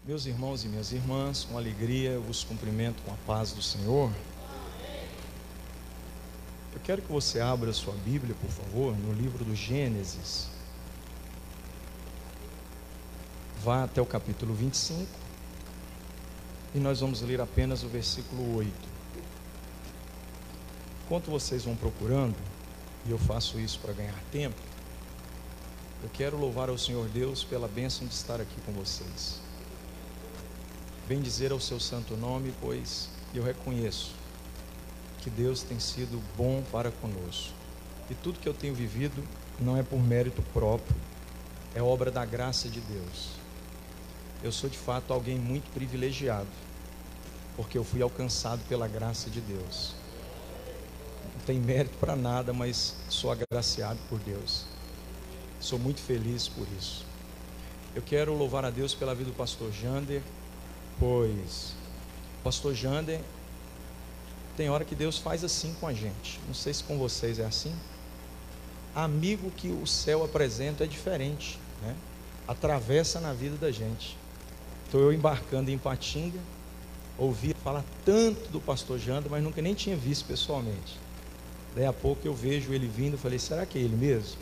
Meus irmãos e minhas irmãs, com alegria eu vos cumprimento com a paz do Senhor. Eu quero que você abra a sua Bíblia, por favor, no livro do Gênesis. Vá até o capítulo 25 e nós vamos ler apenas o versículo 8. Enquanto vocês vão procurando, e eu faço isso para ganhar tempo, eu quero louvar ao Senhor Deus pela bênção de estar aqui com vocês. Bendizer ao seu santo nome, pois eu reconheço que Deus tem sido bom para conosco. E tudo que eu tenho vivido não é por mérito próprio, é obra da graça de Deus. Eu sou de fato alguém muito privilegiado, porque eu fui alcançado pela graça de Deus. Não tem mérito para nada, mas sou agraciado por Deus. Sou muito feliz por isso. Eu quero louvar a Deus pela vida do pastor Jander, pois o pastor Jander, tem hora que Deus faz assim com a gente. Não sei se com vocês é assim. Amigo que o céu apresenta é diferente, né? Atravessa na vida da gente. Estou eu embarcando em Ipatinga, ouvi falar tanto do pastor Jander, mas nunca nem tinha visto pessoalmente. Daí a pouco eu vejo ele vindo, falei, será que é ele mesmo?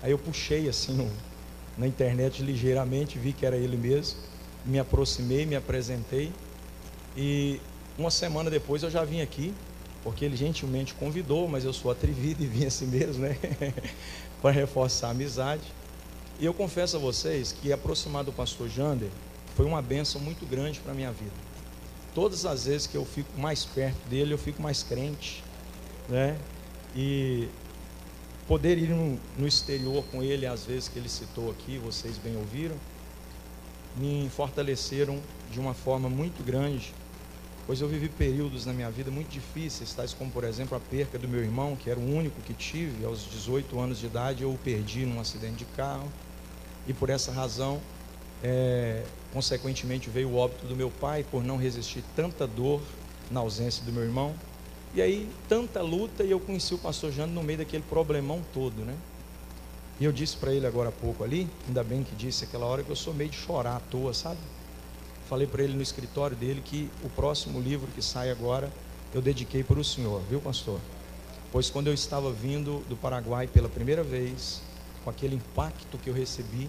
Aí eu puxei assim na internet ligeiramente, vi que era ele mesmo. Me aproximei, me apresentei e uma semana depois eu já vim aqui, porque ele gentilmente convidou, mas eu sou atrevido e vim assim mesmo, né? Para reforçar a amizade. E eu confesso a vocês que aproximar do pastor Jander foi uma bênção muito grande para a minha vida. Todas as vezes que eu fico mais perto dele, eu fico mais crente, né? E poder ir no exterior com ele, às vezes que ele citou aqui, vocês bem ouviram, me fortaleceram de uma forma muito grande, pois eu vivi períodos na minha vida muito difíceis, tais como, por exemplo, a perca do meu irmão, que era o único que tive. Aos 18 anos de idade eu o perdi num acidente de carro, e por essa razão, consequentemente, veio o óbito do meu pai, por não resistir tanta dor na ausência do meu irmão. E aí, tanta luta, e eu conheci o pastor Jander no meio daquele problemão todo, né? E eu disse para ele agora há pouco ali, ainda bem que disse aquela hora, que eu sou meio de chorar à toa, sabe? Falei para ele no escritório dele que o próximo livro que sai agora, eu dediquei para o senhor, viu, pastor? Pois quando eu estava vindo do Paraguai pela primeira vez, com aquele impacto que eu recebi,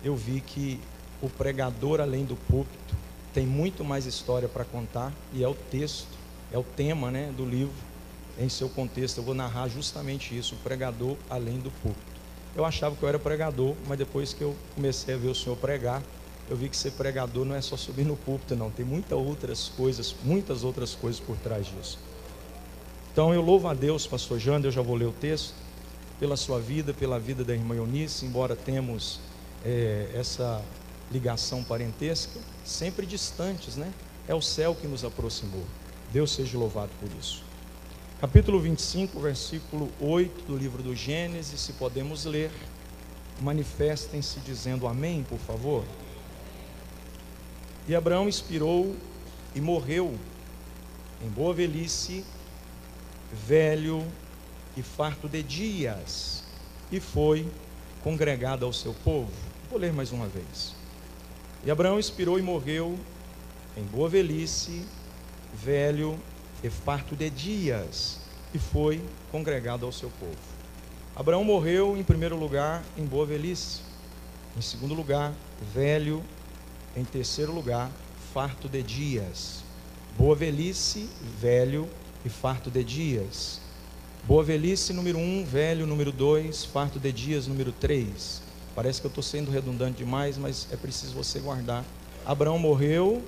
eu vi que o pregador, além do púlpito, tem muito mais história para contar, e é o texto, é o tema, né, do livro, em seu contexto. Eu vou narrar justamente isso, o pregador além do púlpito. Eu achava que eu era pregador, mas depois que eu comecei a ver o senhor pregar, eu vi que ser pregador não é só subir no púlpito, não. Tem muitas outras coisas por trás disso. Então eu louvo a Deus, pastor Jander, eu já vou ler o texto, pela sua vida, pela vida da irmã Eunice, embora temos essa ligação parentesca, sempre distantes, né? É o céu que nos aproximou. Deus seja louvado por isso. Capítulo 25, versículo 8 do livro do Gênesis, se podemos ler, manifestem-se dizendo amém, por favor. E Abraão expirou e morreu em boa velhice, velho e farto de dias, e foi congregado ao seu povo. Vou ler mais uma vez. E Abraão expirou e morreu em boa velhice, velho e farto de dias, e foi congregado ao seu povo. Abraão morreu em primeiro lugar em boa velhice, em segundo lugar velho, em terceiro lugar farto de dias. Boa velhice, velho e farto de dias. Boa velhice número 1, velho número 2, farto de dias número 3. Parece que eu estou sendo redundante demais, mas é preciso você guardar. Abraão morreu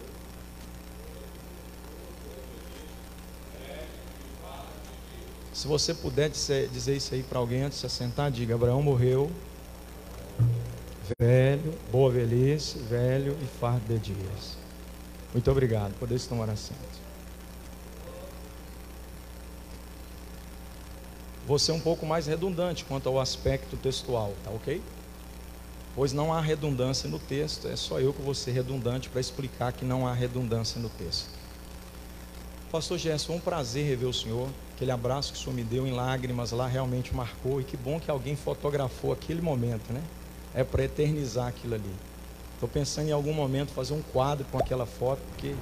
Se você puder dizer isso aí para alguém antes de se assentar, diga: Abraão morreu velho, boa velhice, velho e farto de dias. Muito obrigado, podeis tomar assento. Vou ser um pouco mais redundante quanto ao aspecto textual, tá ok? Pois não há redundância no texto, é só eu que vou ser redundante para explicar que não há redundância no texto. Pastor Gerson, foi um prazer rever o senhor. Aquele abraço que o senhor me deu em lágrimas lá realmente marcou, e que bom que alguém fotografou aquele momento, né? É para eternizar aquilo ali. Estou pensando em algum momento fazer um quadro com aquela foto, porque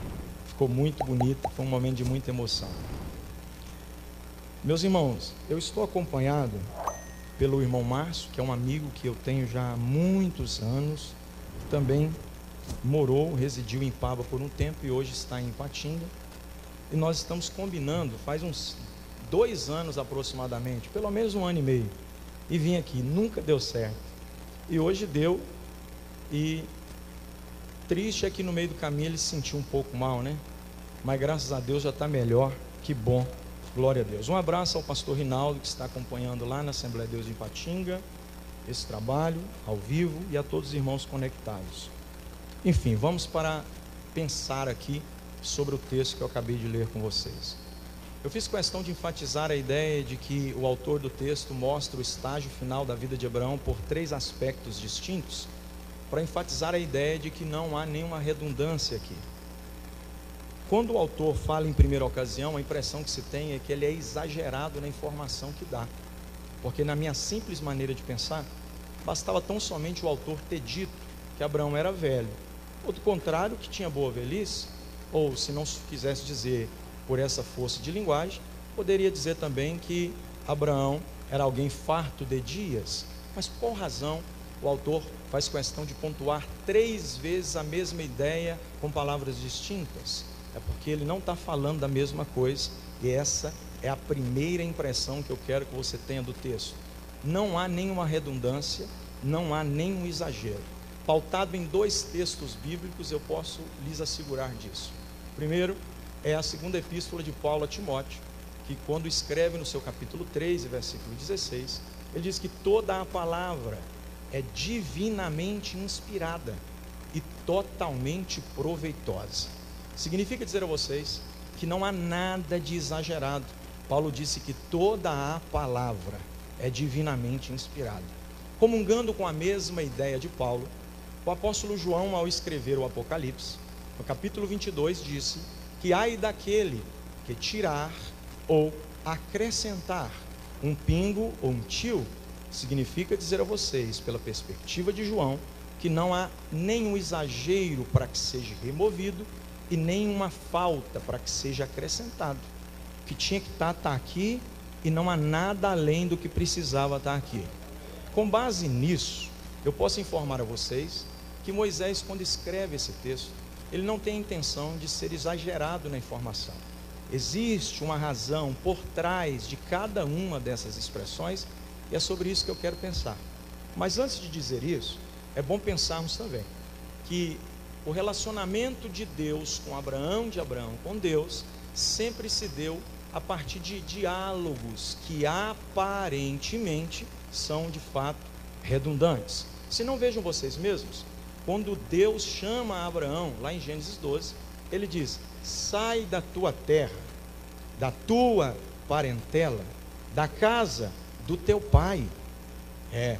ficou muito bonito, foi um momento de muita emoção. Meus irmãos, eu estou acompanhado pelo irmão Márcio, que é um amigo que eu tenho já há muitos anos, também residiu em Paba por um tempo e hoje está em Ipatinga. E nós estamos combinando, faz uns 2 anos aproximadamente, pelo menos 1 ano e meio, e vim aqui, nunca deu certo. E hoje deu, e triste é que no meio do caminho ele se sentiu um pouco mal, né? Mas graças a Deus já está melhor, que bom, glória a Deus. Um abraço ao pastor Rinaldo, que está acompanhando lá na Assembleia de Deus de Ipatinga, esse trabalho ao vivo, e a todos os irmãos conectados. Enfim, vamos para pensar aqui sobre o texto que eu acabei de ler com vocês. Eu fiz questão de enfatizar a ideia de que o autor do texto mostra o estágio final da vida de Abraão por 3 aspectos distintos, para enfatizar a ideia de que não há nenhuma redundância aqui. Quando o autor fala em primeira ocasião, a impressão que se tem é que ele é exagerado na informação que dá, porque na minha simples maneira de pensar, bastava tão somente o autor ter dito que Abraão era velho, ou do contrário, que tinha boa velhice, ou se não quisesse dizer por essa força de linguagem, poderia dizer também que Abraão era alguém farto de dias. Mas por qual razão o autor faz questão de pontuar 3 vezes a mesma ideia com palavras distintas? É porque ele não está falando da mesma coisa, e essa é a primeira impressão que eu quero que você tenha do texto. Não há nenhuma redundância, não há nenhum exagero. Pautado em 2 textos bíblicos, eu posso lhes assegurar disso. Primeiro, é a 2ª epístola de Paulo a Timóteo, que quando escreve no seu capítulo 3, versículo 16, ele diz que toda a palavra é divinamente inspirada e totalmente proveitosa. Significa dizer a vocês que não há nada de exagerado. Paulo disse que toda a palavra é divinamente inspirada. Comungando com a mesma ideia de Paulo, o apóstolo João, ao escrever o Apocalipse, no capítulo 22, disse que ai daquele que tirar ou acrescentar um pingo ou um tio. Significa dizer a vocês, pela perspectiva de João, que não há nenhum exagero para que seja removido e nenhuma falta para que seja acrescentado. O que tinha que estar aqui, e não há nada além do que precisava estar aqui. Com base nisso, eu posso informar a vocês que Moisés, quando escreve esse texto, ele não tem a intenção de ser exagerado na informação. Existe uma razão por trás de cada uma dessas expressões, e é sobre isso que eu quero pensar. Mas antes de dizer isso, é bom pensarmos também que o relacionamento de Deus com Abraão, de Abraão com Deus, sempre se deu a partir de diálogos que aparentemente são de fato redundantes. Se não, vejam vocês mesmos, quando Deus chama Abraão, lá em Gênesis 12, ele diz: sai da tua terra, da tua parentela, da casa do teu pai.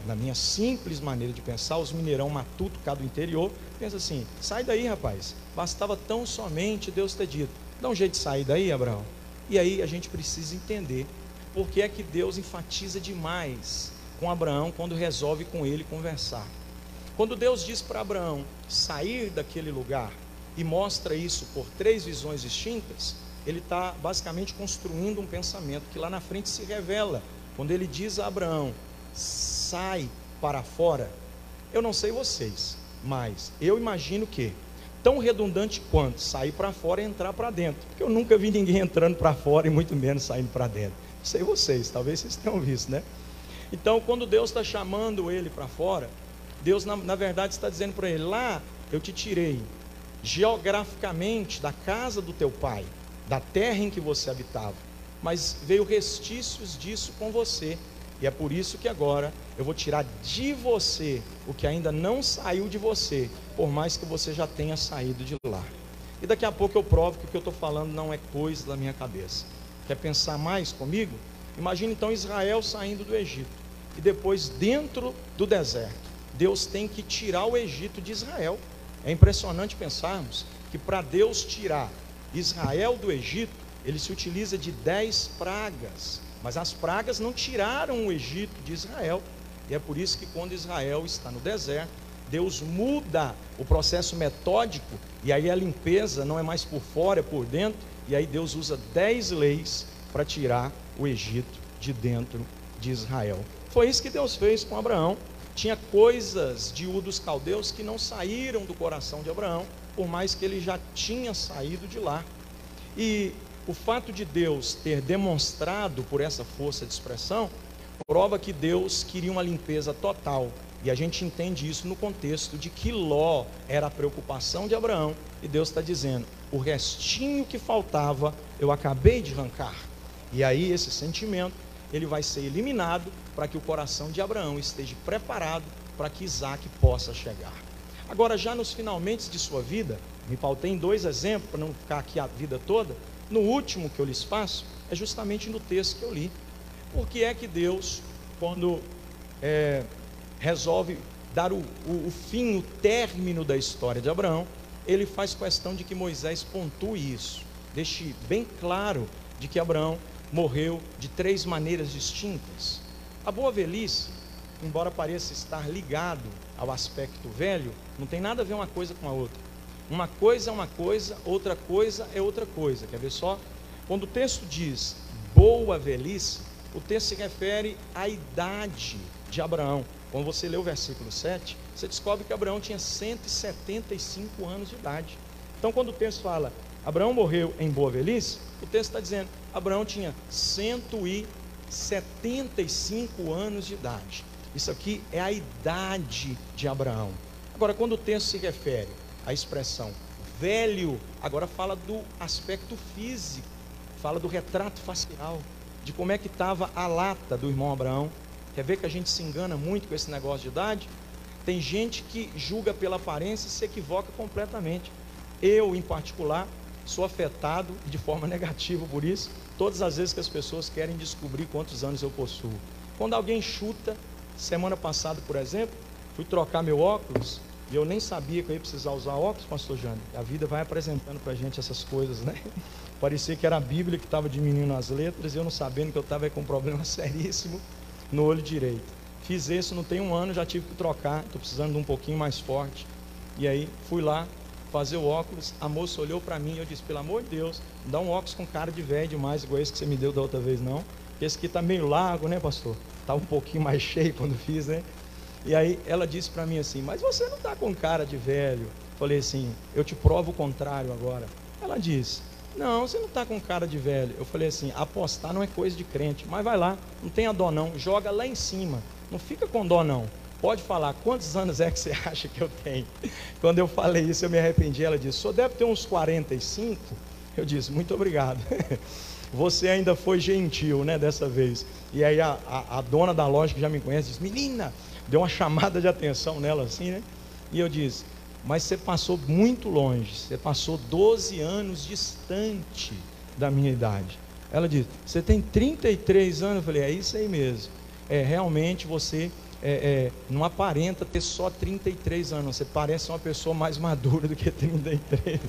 Na minha simples maneira de pensar, os mineirão matuto cá do interior, pensa assim: sai daí, rapaz, bastava tão somente Deus ter dito, dá um jeito de sair daí, Abraão. E aí a gente precisa entender por que é que Deus enfatiza demais com Abraão quando resolve com ele conversar. Quando Deus diz para Abraão sair daquele lugar e mostra isso por 3 visões distintas, ele está basicamente construindo um pensamento que lá na frente se revela. Quando ele diz a Abraão: sai para fora, eu não sei vocês, mas eu imagino que tão redundante quanto sair para fora é entrar para dentro, porque eu nunca vi ninguém entrando para fora e muito menos saindo para dentro. Não sei vocês, talvez vocês tenham visto, né? Então, quando Deus está chamando ele para fora, Deus na verdade está dizendo para ele: lá eu te tirei geograficamente da casa do teu pai, da terra em que você habitava, mas veio restícios disso com você, e é por isso que agora eu vou tirar de você o que ainda não saiu de você, por mais que você já tenha saído de lá. E daqui a pouco eu provo que o que eu estou falando não é coisa da minha cabeça. Quer pensar mais comigo? Imagina então Israel saindo do Egito, e depois dentro do deserto Deus tem que tirar o Egito de Israel. É impressionante pensarmos que para Deus tirar Israel do Egito, ele se utiliza de 10 pragas, mas as pragas não tiraram o Egito de Israel. E é por isso que quando Israel está no deserto, Deus muda o processo metódico, e aí a limpeza não é mais por fora, é por dentro, e aí Deus usa 10 leis para tirar o Egito de dentro de Israel. Foi isso que Deus fez com Abraão. Tinha coisas de Ur dos Caldeus que não saíram do coração de Abraão, por mais que ele já tinha saído de lá. E o fato de Deus ter demonstrado por essa força de expressão, prova que Deus queria uma limpeza total. E a gente entende isso no contexto de que Ló era a preocupação de Abraão, e Deus está dizendo, o restinho que faltava, eu acabei de arrancar. E aí esse sentimento, ele vai ser eliminado, para que o coração de Abraão esteja preparado, para que Isaac possa chegar. Agora, já nos finalmente de sua vida, me pautei em 2 exemplos, para não ficar aqui a vida toda. No último que eu lhes faço, é justamente no texto que eu li. Por que é que Deus, quando resolve dar o fim, o término da história de Abraão, ele faz questão de que Moisés pontue isso, deixe bem claro de que Abraão morreu de 3 maneiras distintas. A boa velhice, embora pareça estar ligado ao aspecto velho, não tem nada a ver uma coisa com a outra. Uma coisa é uma coisa, outra coisa é outra coisa. Quer ver só? Quando o texto diz boa velhice, o texto se refere à idade de Abraão. Quando você lê o versículo 7, você descobre que Abraão tinha 175 anos de idade. Então, quando o texto fala Abraão morreu em boa velhice, o texto está dizendo Abraão tinha 175 anos de idade. Isso aqui é a idade de Abraão. Agora, quando o texto se refere à expressão velho, agora fala do aspecto físico, fala do retrato facial, de como é que estava a lata do irmão Abraão. Quer ver que a gente se engana muito com esse negócio de idade? Tem gente que julga pela aparência e se equivoca completamente. Eu, em particular, sou afetado de forma negativa por isso, todas as vezes que as pessoas querem descobrir quantos anos eu possuo. Quando alguém chuta, semana passada, por exemplo, fui trocar meu óculos, e eu nem sabia que eu ia precisar usar óculos, pastor Jânio. A vida vai apresentando para a gente essas coisas, né? Parecia que era a Bíblia que estava diminuindo as letras, e eu não sabendo que eu estava com um problema seríssimo no olho direito. Fiz isso, não tem um ano, já tive que trocar, estou precisando de um pouquinho mais forte. E aí, fui lá fazer o óculos, a moça olhou para mim e eu disse, pelo amor de Deus, não dá um óculos com cara de velho demais, igual esse que você me deu da outra vez não, porque esse aqui está meio largo, né, pastor? Está um pouquinho mais cheio quando fiz, né? E aí ela disse para mim assim, mas você não está com cara de velho. Falei assim, eu te provo o contrário agora. Ela disse, não, você não está com cara de velho. Eu falei assim, apostar não é coisa de crente, mas vai lá, não tenha dó não, joga lá em cima, não fica com dó não. Pode falar, quantos anos é que você acha que eu tenho? Quando eu falei isso, eu me arrependi. Ela disse, o senhor deve ter uns 45? Eu disse, muito obrigado. Você ainda foi gentil, né, dessa vez. E aí a dona da loja, que já me conhece, disse, menina, deu uma chamada de atenção nela assim, né? E eu disse, mas você passou muito longe, você passou 12 anos distante da minha idade. Ela disse, você tem 33 anos? Eu falei, é isso aí mesmo. Realmente você não aparenta ter só 33 anos, você parece uma pessoa mais madura do que 33.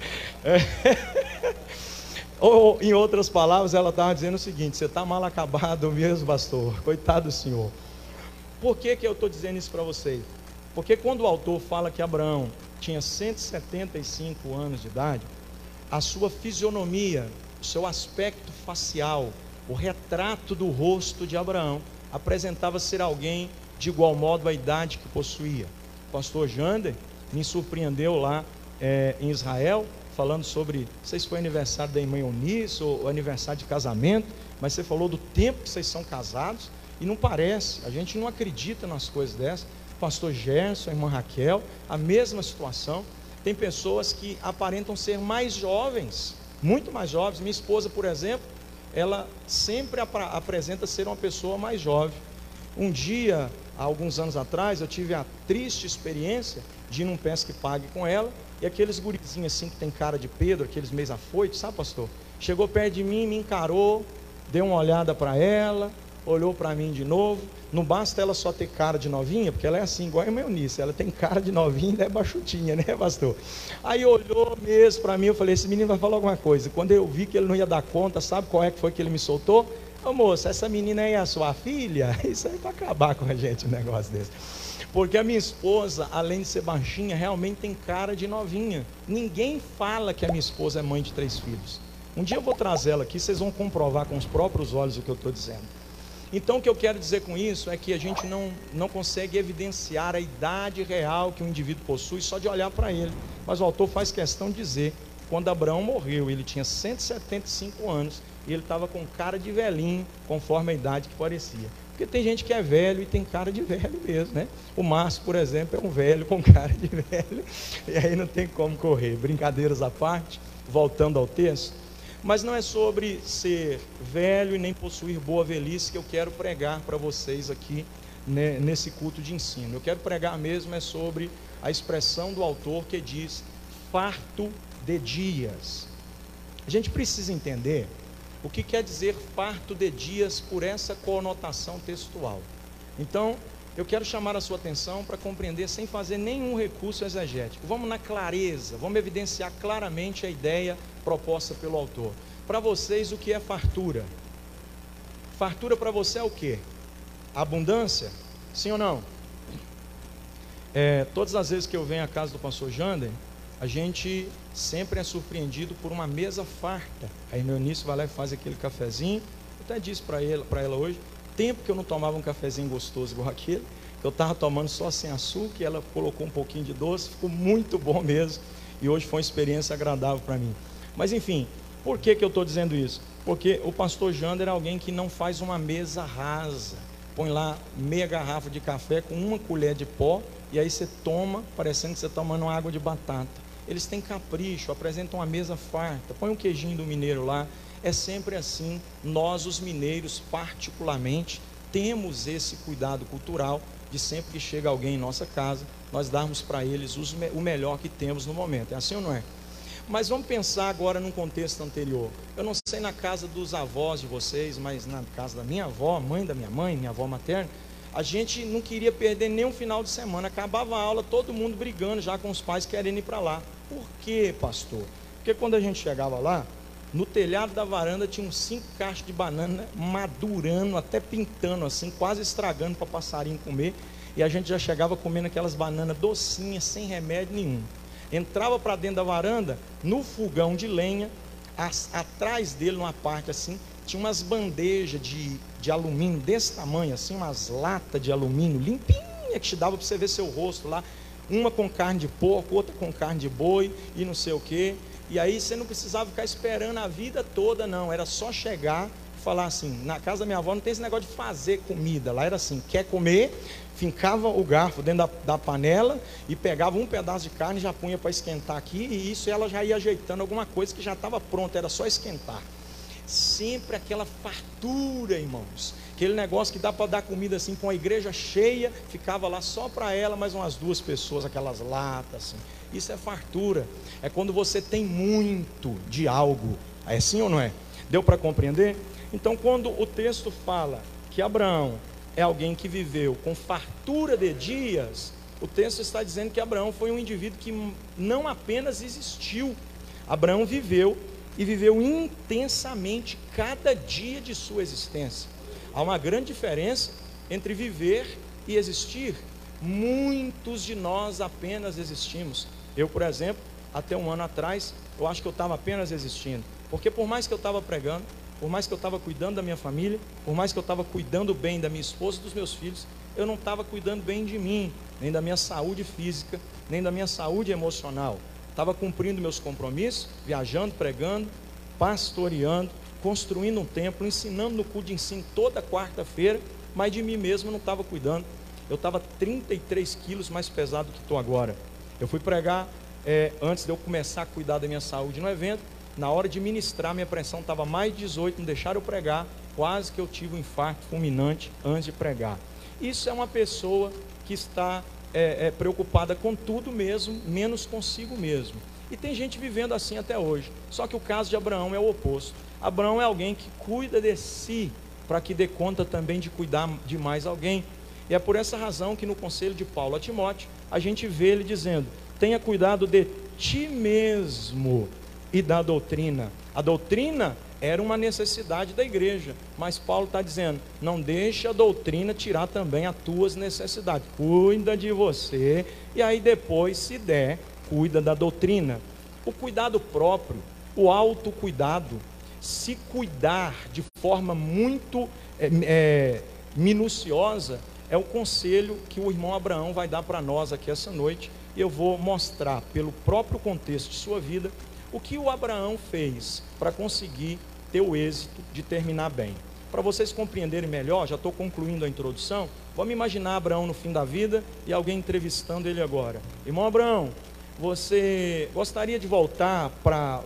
Ou, em outras palavras, ela estava dizendo o seguinte, você está mal acabado mesmo, pastor, coitado do senhor. Por que eu estou dizendo isso para vocês? Porque quando o autor fala que Abraão tinha 175 anos de idade, a sua fisionomia, o seu aspecto facial, o retrato do rosto de Abraão, apresentava ser alguém de igual modo a idade que possuía. O pastor Jander me surpreendeu lá em Israel, falando sobre, não sei se foi aniversário da irmã Eunice ou aniversário de casamento, mas você falou do tempo que vocês são casados, e não parece, a gente não acredita nas coisas dessas. Pastor Gerson, a irmã Raquel, a mesma situação. Tem pessoas que aparentam ser mais jovens, muito mais jovens. Minha esposa, por exemplo, ela sempre apresenta ser uma pessoa mais jovem. Um dia, há alguns anos atrás, eu tive a triste experiência de ir num Pesca e Pague com ela, e aqueles gurizinhos assim que tem cara de Pedro, aqueles meio afoitos, sabe, pastor? Chegou perto de mim, me encarou, deu uma olhada para ela, olhou para mim de novo. Não basta ela só ter cara de novinha, porque ela é assim, igual a irmã Eunice, ela tem cara de novinha e é baixutinha, né, pastor? Aí olhou mesmo para mim, eu falei, esse menino vai falar alguma coisa. Quando eu vi que ele não ia dar conta, sabe qual é que foi que ele me soltou? Ô moça, essa menina aí é a sua filha? Isso aí é para acabar com a gente, um negócio desse. Porque a minha esposa, além de ser baixinha, realmente tem cara de novinha. Ninguém fala que a minha esposa é mãe de 3 filhos. Um dia eu vou trazer ela aqui, vocês vão comprovar com os próprios olhos o que eu estou dizendo. Então o que eu quero dizer com isso é que a gente não consegue evidenciar a idade real que o indivíduo possui só de olhar para ele. Mas o autor faz questão de dizer, quando Abraão morreu, ele tinha 175 anos e ele estava com cara de velhinho, conforme a idade que parecia. Porque tem gente que é velho e tem cara de velho mesmo, né? O Márcio, por exemplo, é um velho com cara de velho, e aí não tem como correr. Brincadeiras à parte, voltando ao texto. Mas não é sobre ser velho e nem possuir boa velhice que eu quero pregar para vocês aqui, né, nesse culto de ensino. Eu quero pregar mesmo sobre a expressão do autor que diz farto de dias. A gente precisa entender o que quer dizer farto de dias por essa conotação textual. Então, eu quero chamar a sua atenção para compreender sem fazer nenhum recurso exegético. Vamos na clareza, vamos evidenciar claramente a ideia proposta pelo autor. Para vocês, o que é fartura? Fartura para você é o quê? Abundância? Sim ou não? Todas as vezes que eu venho à casa do pastor Jander, a gente sempre é surpreendido por uma mesa farta. Aí meu início vai lá e faz aquele cafezinho. Eu até disse para ela hoje, tempo que eu não tomava um cafezinho gostoso igual aquele, que eu estava tomando só sem açúcar, e ela colocou um pouquinho de doce, ficou muito bom mesmo, e hoje foi uma experiência agradável para mim. Mas enfim, por que eu estou dizendo isso? Porque o pastor Jander é alguém que não faz uma mesa rasa, põe lá meia garrafa de café com uma colher de pó, e aí você toma, parecendo que você está tomando uma água de batata. Eles têm capricho, apresentam uma mesa farta, põe um queijinho do mineiro lá. É sempre assim. Nós, os mineiros, particularmente, temos esse cuidado cultural de sempre que chega alguém em nossa casa, nós darmos para eles o melhor que temos no momento. É assim ou não é? Mas vamos pensar agora num contexto anterior. Eu não sei na casa dos avós de vocês, mas na casa da minha avó, mãe da minha mãe, minha avó materna, a gente não queria perder nem um final de semana. Acabava a aula, todo mundo brigando já com os pais querendo ir para lá. Por quê, pastor? Porque quando a gente chegava lá, no telhado da varanda tinha uns 5 caixas de banana madurando, até pintando assim, quase estragando para passarinho comer. E a gente já chegava comendo aquelas bananas docinhas, sem remédio nenhum. Entrava para dentro da varanda, no fogão de lenha, atrás dele, numa parte assim, tinha umas bandejas de alumínio desse tamanho, assim, umas latas de alumínio limpinha, que te dava para você ver seu rosto lá. Uma com carne de porco, outra com carne de boi e não sei o que. E aí você não precisava ficar esperando a vida toda, não. Era só chegar e falar assim. Na casa da minha avó não tem esse negócio de fazer comida. Lá era assim, quer comer, fincava o garfo dentro da panela e pegava um pedaço de carne e já punha para esquentar aqui. E isso ela já ia ajeitando alguma coisa que já estava pronta, era só esquentar. Sempre aquela fartura, irmãos. Aquele negócio que dá para dar comida assim com a igreja cheia, ficava lá só para ela, mais umas 2 pessoas, aquelas latas assim. Isso é fartura. É quando você tem muito de algo. É assim ou não é? Deu para compreender? Então, quando o texto fala que Abraão é alguém que viveu com fartura de dias, o texto está dizendo que Abraão foi um indivíduo que não apenas existiu. Abraão viveu e viveu intensamente cada dia de sua existência. Há uma grande diferença entre viver e existir. Muitos de nós apenas existimos. Eu, por exemplo, até um ano atrás, eu acho que eu estava apenas existindo. Porque por mais que eu estava pregando, por mais que eu estava cuidando da minha família, por mais que eu estava cuidando bem da minha esposa e dos meus filhos, eu não estava cuidando bem de mim, nem da minha saúde física, nem da minha saúde emocional. Estava cumprindo meus compromissos, viajando, pregando, pastoreando, construindo um templo, ensinando no culto de ensino toda quarta-feira, mas de mim mesmo não estava cuidando. Eu estava 33 quilos mais pesado do que estou agora. Eu fui pregar antes de eu começar a cuidar da minha saúde no evento. Na hora de ministrar, minha pressão estava mais de 18, não deixaram eu pregar, quase que eu tive um infarto fulminante antes de pregar. Isso é uma pessoa que está preocupada com tudo mesmo, menos consigo mesmo. E tem gente vivendo assim até hoje. Só que o caso de Abraão é o oposto. Abraão é alguém que cuida de si, para que dê conta também de cuidar de mais alguém. E é por essa razão que no conselho de Paulo a Timóteo, a gente vê ele dizendo: tenha cuidado de ti mesmo e da doutrina. A doutrina era uma necessidade da igreja, mas Paulo está dizendo, não deixe a doutrina tirar também as tuas necessidades, cuida de você, e aí depois, se der, cuida da doutrina. O cuidado próprio, o autocuidado, se cuidar de forma muito minuciosa, é o conselho que o irmão Abraão vai dar para nós aqui essa noite. Eu vou mostrar pelo próprio contexto de sua vida o que o Abraão fez para conseguir ter o êxito de terminar bem. Para vocês compreenderem melhor, já estou concluindo a introdução, vamos imaginar Abraão no fim da vida e alguém entrevistando ele agora. Irmão Abraão, você gostaria de voltar para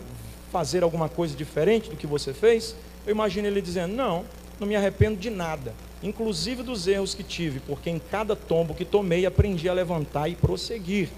fazer alguma coisa diferente do que você fez? Eu imagino ele dizendo, não me arrependo de nada, inclusive dos erros que tive, porque em cada tombo que tomei aprendi a levantar e prosseguir.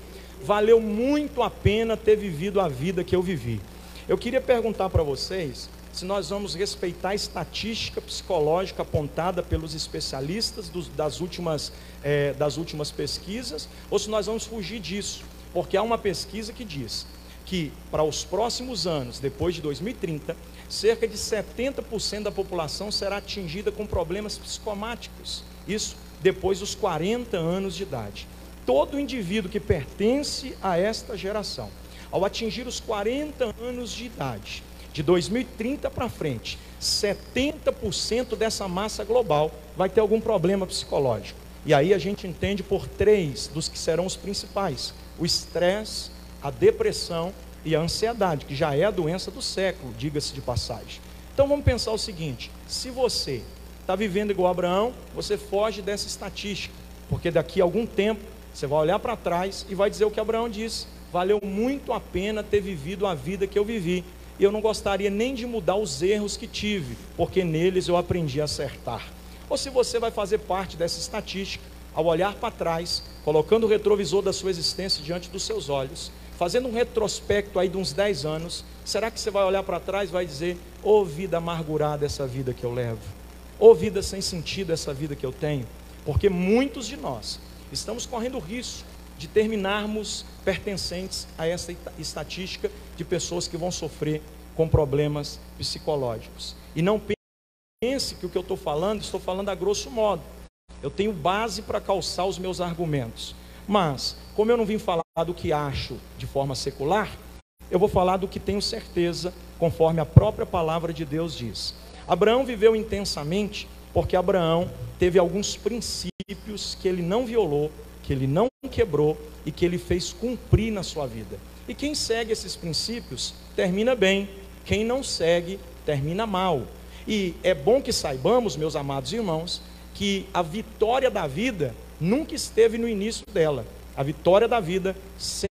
Valeu muito a pena ter vivido a vida que eu vivi. Eu queria perguntar para vocês se nós vamos respeitar a estatística psicológica apontada pelos especialistas das últimas pesquisas, ou se nós vamos fugir disso, porque há uma pesquisa que diz que para os próximos anos, depois de 2030, cerca de 70% da população será atingida com problemas psicomáticos, isso depois dos 40 anos de idade. Todo indivíduo que pertence a esta geração, ao atingir os 40 anos de idade, de 2030 para frente, 70% dessa massa global vai ter algum problema psicológico. E aí a gente entende por 3 dos que serão os principais: o estresse, a depressão e a ansiedade, que já é a doença do século, diga-se de passagem. Então vamos pensar o seguinte: se você está vivendo igual Abraão, você foge dessa estatística, porque daqui a algum tempo você vai olhar para trás e vai dizer o que Abraão disse: valeu muito a pena ter vivido a vida que eu vivi, e eu não gostaria nem de mudar os erros que tive, porque neles eu aprendi a acertar. Ou se você vai fazer parte dessa estatística, ao olhar para trás, colocando o retrovisor da sua existência diante dos seus olhos, fazendo um retrospecto aí de uns 10 anos, será que você vai olhar para trás e vai dizer: ô vida amargurada essa vida que eu levo, ô vida sem sentido essa vida que eu tenho? Porque muitos de nós estamos correndo o risco de terminarmos pertencentes a essa estatística de pessoas que vão sofrer com problemas psicológicos. E não pense que o que eu estou falando a grosso modo. Eu tenho base para calçar os meus argumentos, mas como eu não vim falar do que acho de forma secular, eu vou falar do que tenho certeza, conforme a própria palavra de Deus diz. Abraão viveu intensamente porque Abraão teve alguns princípios que ele não violou, que ele não quebrou e que ele fez cumprir na sua vida. E quem segue esses princípios termina bem, quem não segue termina mal. E é bom que saibamos, meus amados irmãos, que a vitória da vida nunca esteve no início dela, a vitória da vida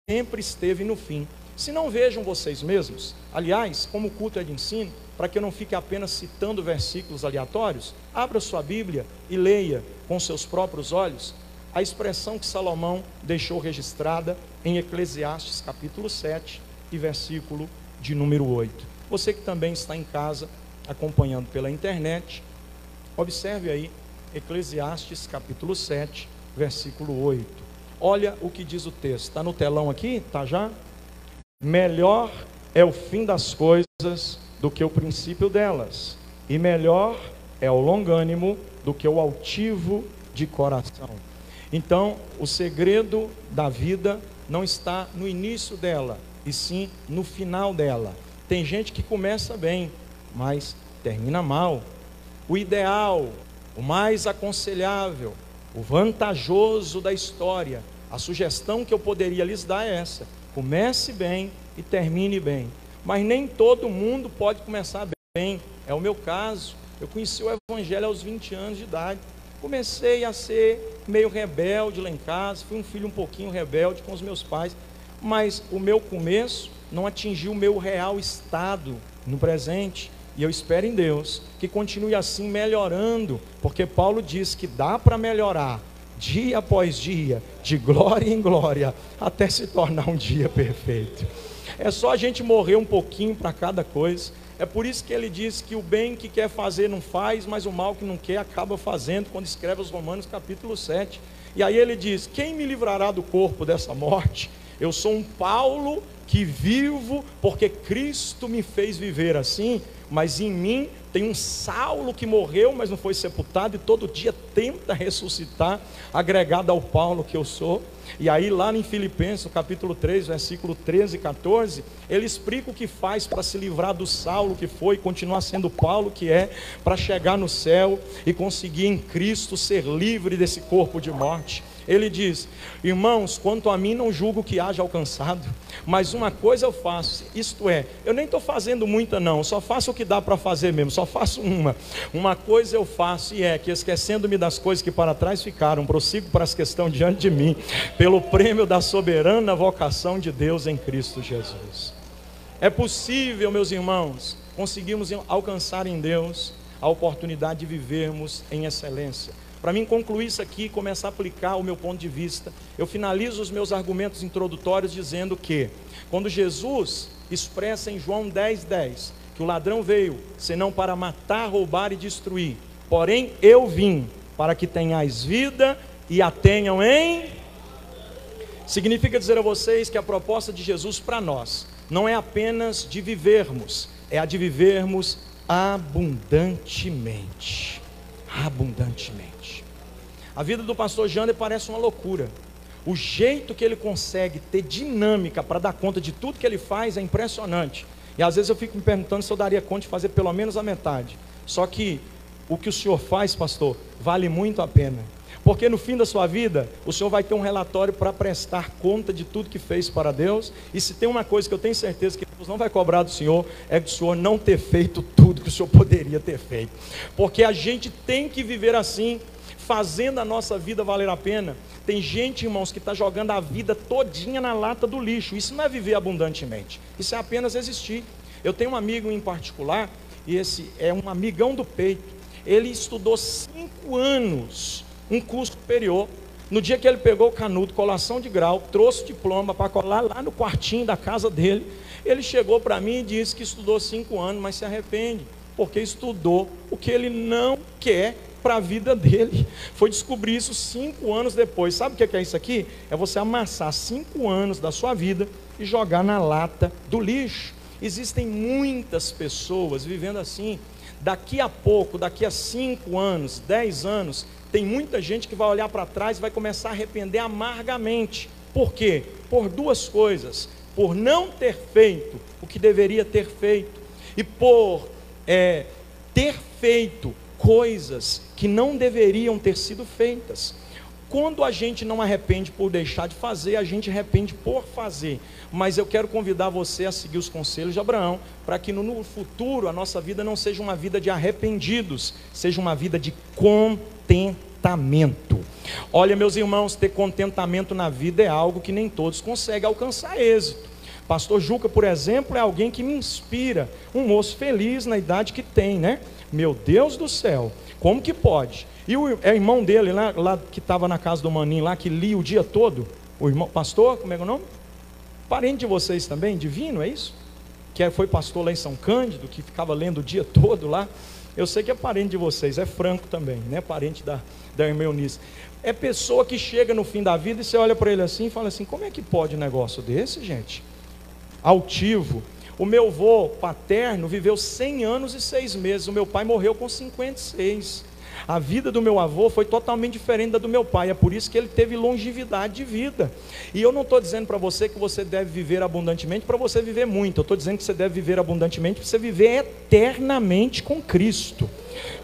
sempre esteve no fim. Se não vejam vocês mesmos, aliás, como o culto é de ensino, para que eu não fique apenas citando versículos aleatórios, abra sua Bíblia e leia com seus próprios olhos a expressão que Salomão deixou registrada em Eclesiastes capítulo 7 e versículo de número 8. Você que também está em casa acompanhando pela internet, observe aí Eclesiastes capítulo 7, versículo 8. Olha o que diz o texto, está no telão aqui? Está já? Melhor é o fim das coisas do que o princípio delas, e melhor é o longânimo do que o altivo de coração. Então, o segredo da vida não está no início dela, e sim no final dela. Tem gente que começa bem, mas termina mal. O ideal, o mais aconselhável, o vantajoso da história, a sugestão que eu poderia lhes dar é essa: comece bem e termine bem. Mas nem todo mundo pode começar bem, é o meu caso. Eu conheci o Evangelho aos 20 anos de idade, comecei a ser meio rebelde lá em casa, fui um filho um pouquinho rebelde com os meus pais, mas o meu começo não atingiu o meu real estado no presente, e eu espero em Deus que continue assim melhorando, porque Paulo diz que dá para melhorar dia após dia, de glória em glória, até se tornar um dia perfeito. É só a gente morrer um pouquinho para cada coisa. É por isso que ele diz que o bem que quer fazer não faz, mas o mal que não quer acaba fazendo, quando escreve aos Romanos capítulo 7. E aí ele diz: quem me livrará do corpo dessa morte? Eu sou um Paulo que vivo porque Cristo me fez viver assim, mas em mim tem um Saulo que morreu, mas não foi sepultado, e todo dia tenta ressuscitar, agregado ao Paulo que eu sou. E aí lá em Filipenses, no capítulo 3, versículo 13 e 14, ele explica o que faz para se livrar do Saulo que foi, e continuar sendo Paulo que é, para chegar no céu e conseguir em Cristo ser livre desse corpo de morte. Ele diz: irmãos, quanto a mim não julgo que haja alcançado, mas uma coisa eu faço, isto é, eu nem estou fazendo muita não, só faço o que dá para fazer mesmo, só faço uma coisa eu faço, e é que esquecendo-me das coisas que para trás ficaram, prossigo para as que estão diante de mim, pelo prêmio da soberana vocação de Deus em Cristo Jesus. É possível, meus irmãos, conseguirmos alcançar em Deus a oportunidade de vivermos em excelência. Para mim concluir isso aqui e começar a aplicar o meu ponto de vista, eu finalizo os meus argumentos introdutórios dizendo que, quando Jesus expressa em João 10:10, que o ladrão veio, senão para matar, roubar e destruir, porém eu vim para que tenhais vida e a tenham significa dizer a vocês que a proposta de Jesus para nós, não é apenas de vivermos, é a de vivermos abundantemente. Abundantemente. A vida do pastor Jander parece uma loucura. O jeito que ele consegue ter dinâmica para dar conta de tudo que ele faz é impressionante. E às vezes eu fico me perguntando se eu daria conta de fazer pelo menos a metade. Só que o que o senhor faz, pastor, vale muito a pena. Porque no fim da sua vida, o senhor vai ter um relatório para prestar conta de tudo que fez para Deus. E se tem uma coisa que eu tenho certeza que Deus não vai cobrar do senhor, é que o senhor não ter feito tudo que o senhor poderia ter feito. Porque a gente tem que viver assim, fazendo a nossa vida valer a pena. Tem gente, irmãos, que está jogando a vida todinha na lata do lixo. Isso não é viver abundantemente, isso é apenas existir. Eu tenho um amigo em particular, e esse é um amigão do peito. Ele estudou 5 anos um curso superior. No dia que ele pegou o canudo, colação de grau, trouxe o diploma para colar lá no quartinho da casa dele, ele chegou para mim e disse que estudou 5 anos, mas se arrepende, porque estudou o que ele não quer para a vida dele. Foi descobrir isso 5 anos depois. Sabe o que é isso aqui? É você amassar 5 anos da sua vida e jogar na lata do lixo. Existem muitas pessoas vivendo assim. Daqui a pouco, daqui a 5 anos, 10 anos, tem muita gente que vai olhar para trás e vai começar a arrepender amargamente. Por quê? Por 2 coisas: por não ter feito o que deveria ter feito, e por ter feito coisas que não deveriam ter sido feitas. Quando a gente não arrepende por deixar de fazer, a gente arrepende por fazer. Mas eu quero convidar você a seguir os conselhos de Abraão, para que no futuro a nossa vida não seja uma vida de arrependidos, seja uma vida de contentamento. Olha, meus irmãos, ter contentamento na vida é algo que nem todos conseguem alcançar êxito. Pastor Juca, por exemplo, é alguém que me inspira, um moço feliz na idade que tem, né? Meu Deus do céu, como que pode? E o irmão dele lá que estava na casa do maninho lá, que lia o dia todo, o irmão, pastor, como é que é o nome? Parente de vocês também, Divino, é isso? Que foi pastor lá em São Cândido, que ficava lendo o dia todo lá. Eu sei que é parente de vocês, é Franco também, né? Parente da irmã Eunice. É pessoa que chega no fim da vida e você olha para ele assim e fala assim: como é que pode um negócio desse, gente? Altivo. O meu avô paterno viveu 100 anos e 6 meses, o meu pai morreu com 56. A vida do meu avô foi totalmente diferente da do meu pai, é por isso que ele teve longevidade de vida. E eu não estou dizendo para você que você deve viver abundantemente para você viver muito, eu estou dizendo que você deve viver abundantemente para você viver eternamente com Cristo,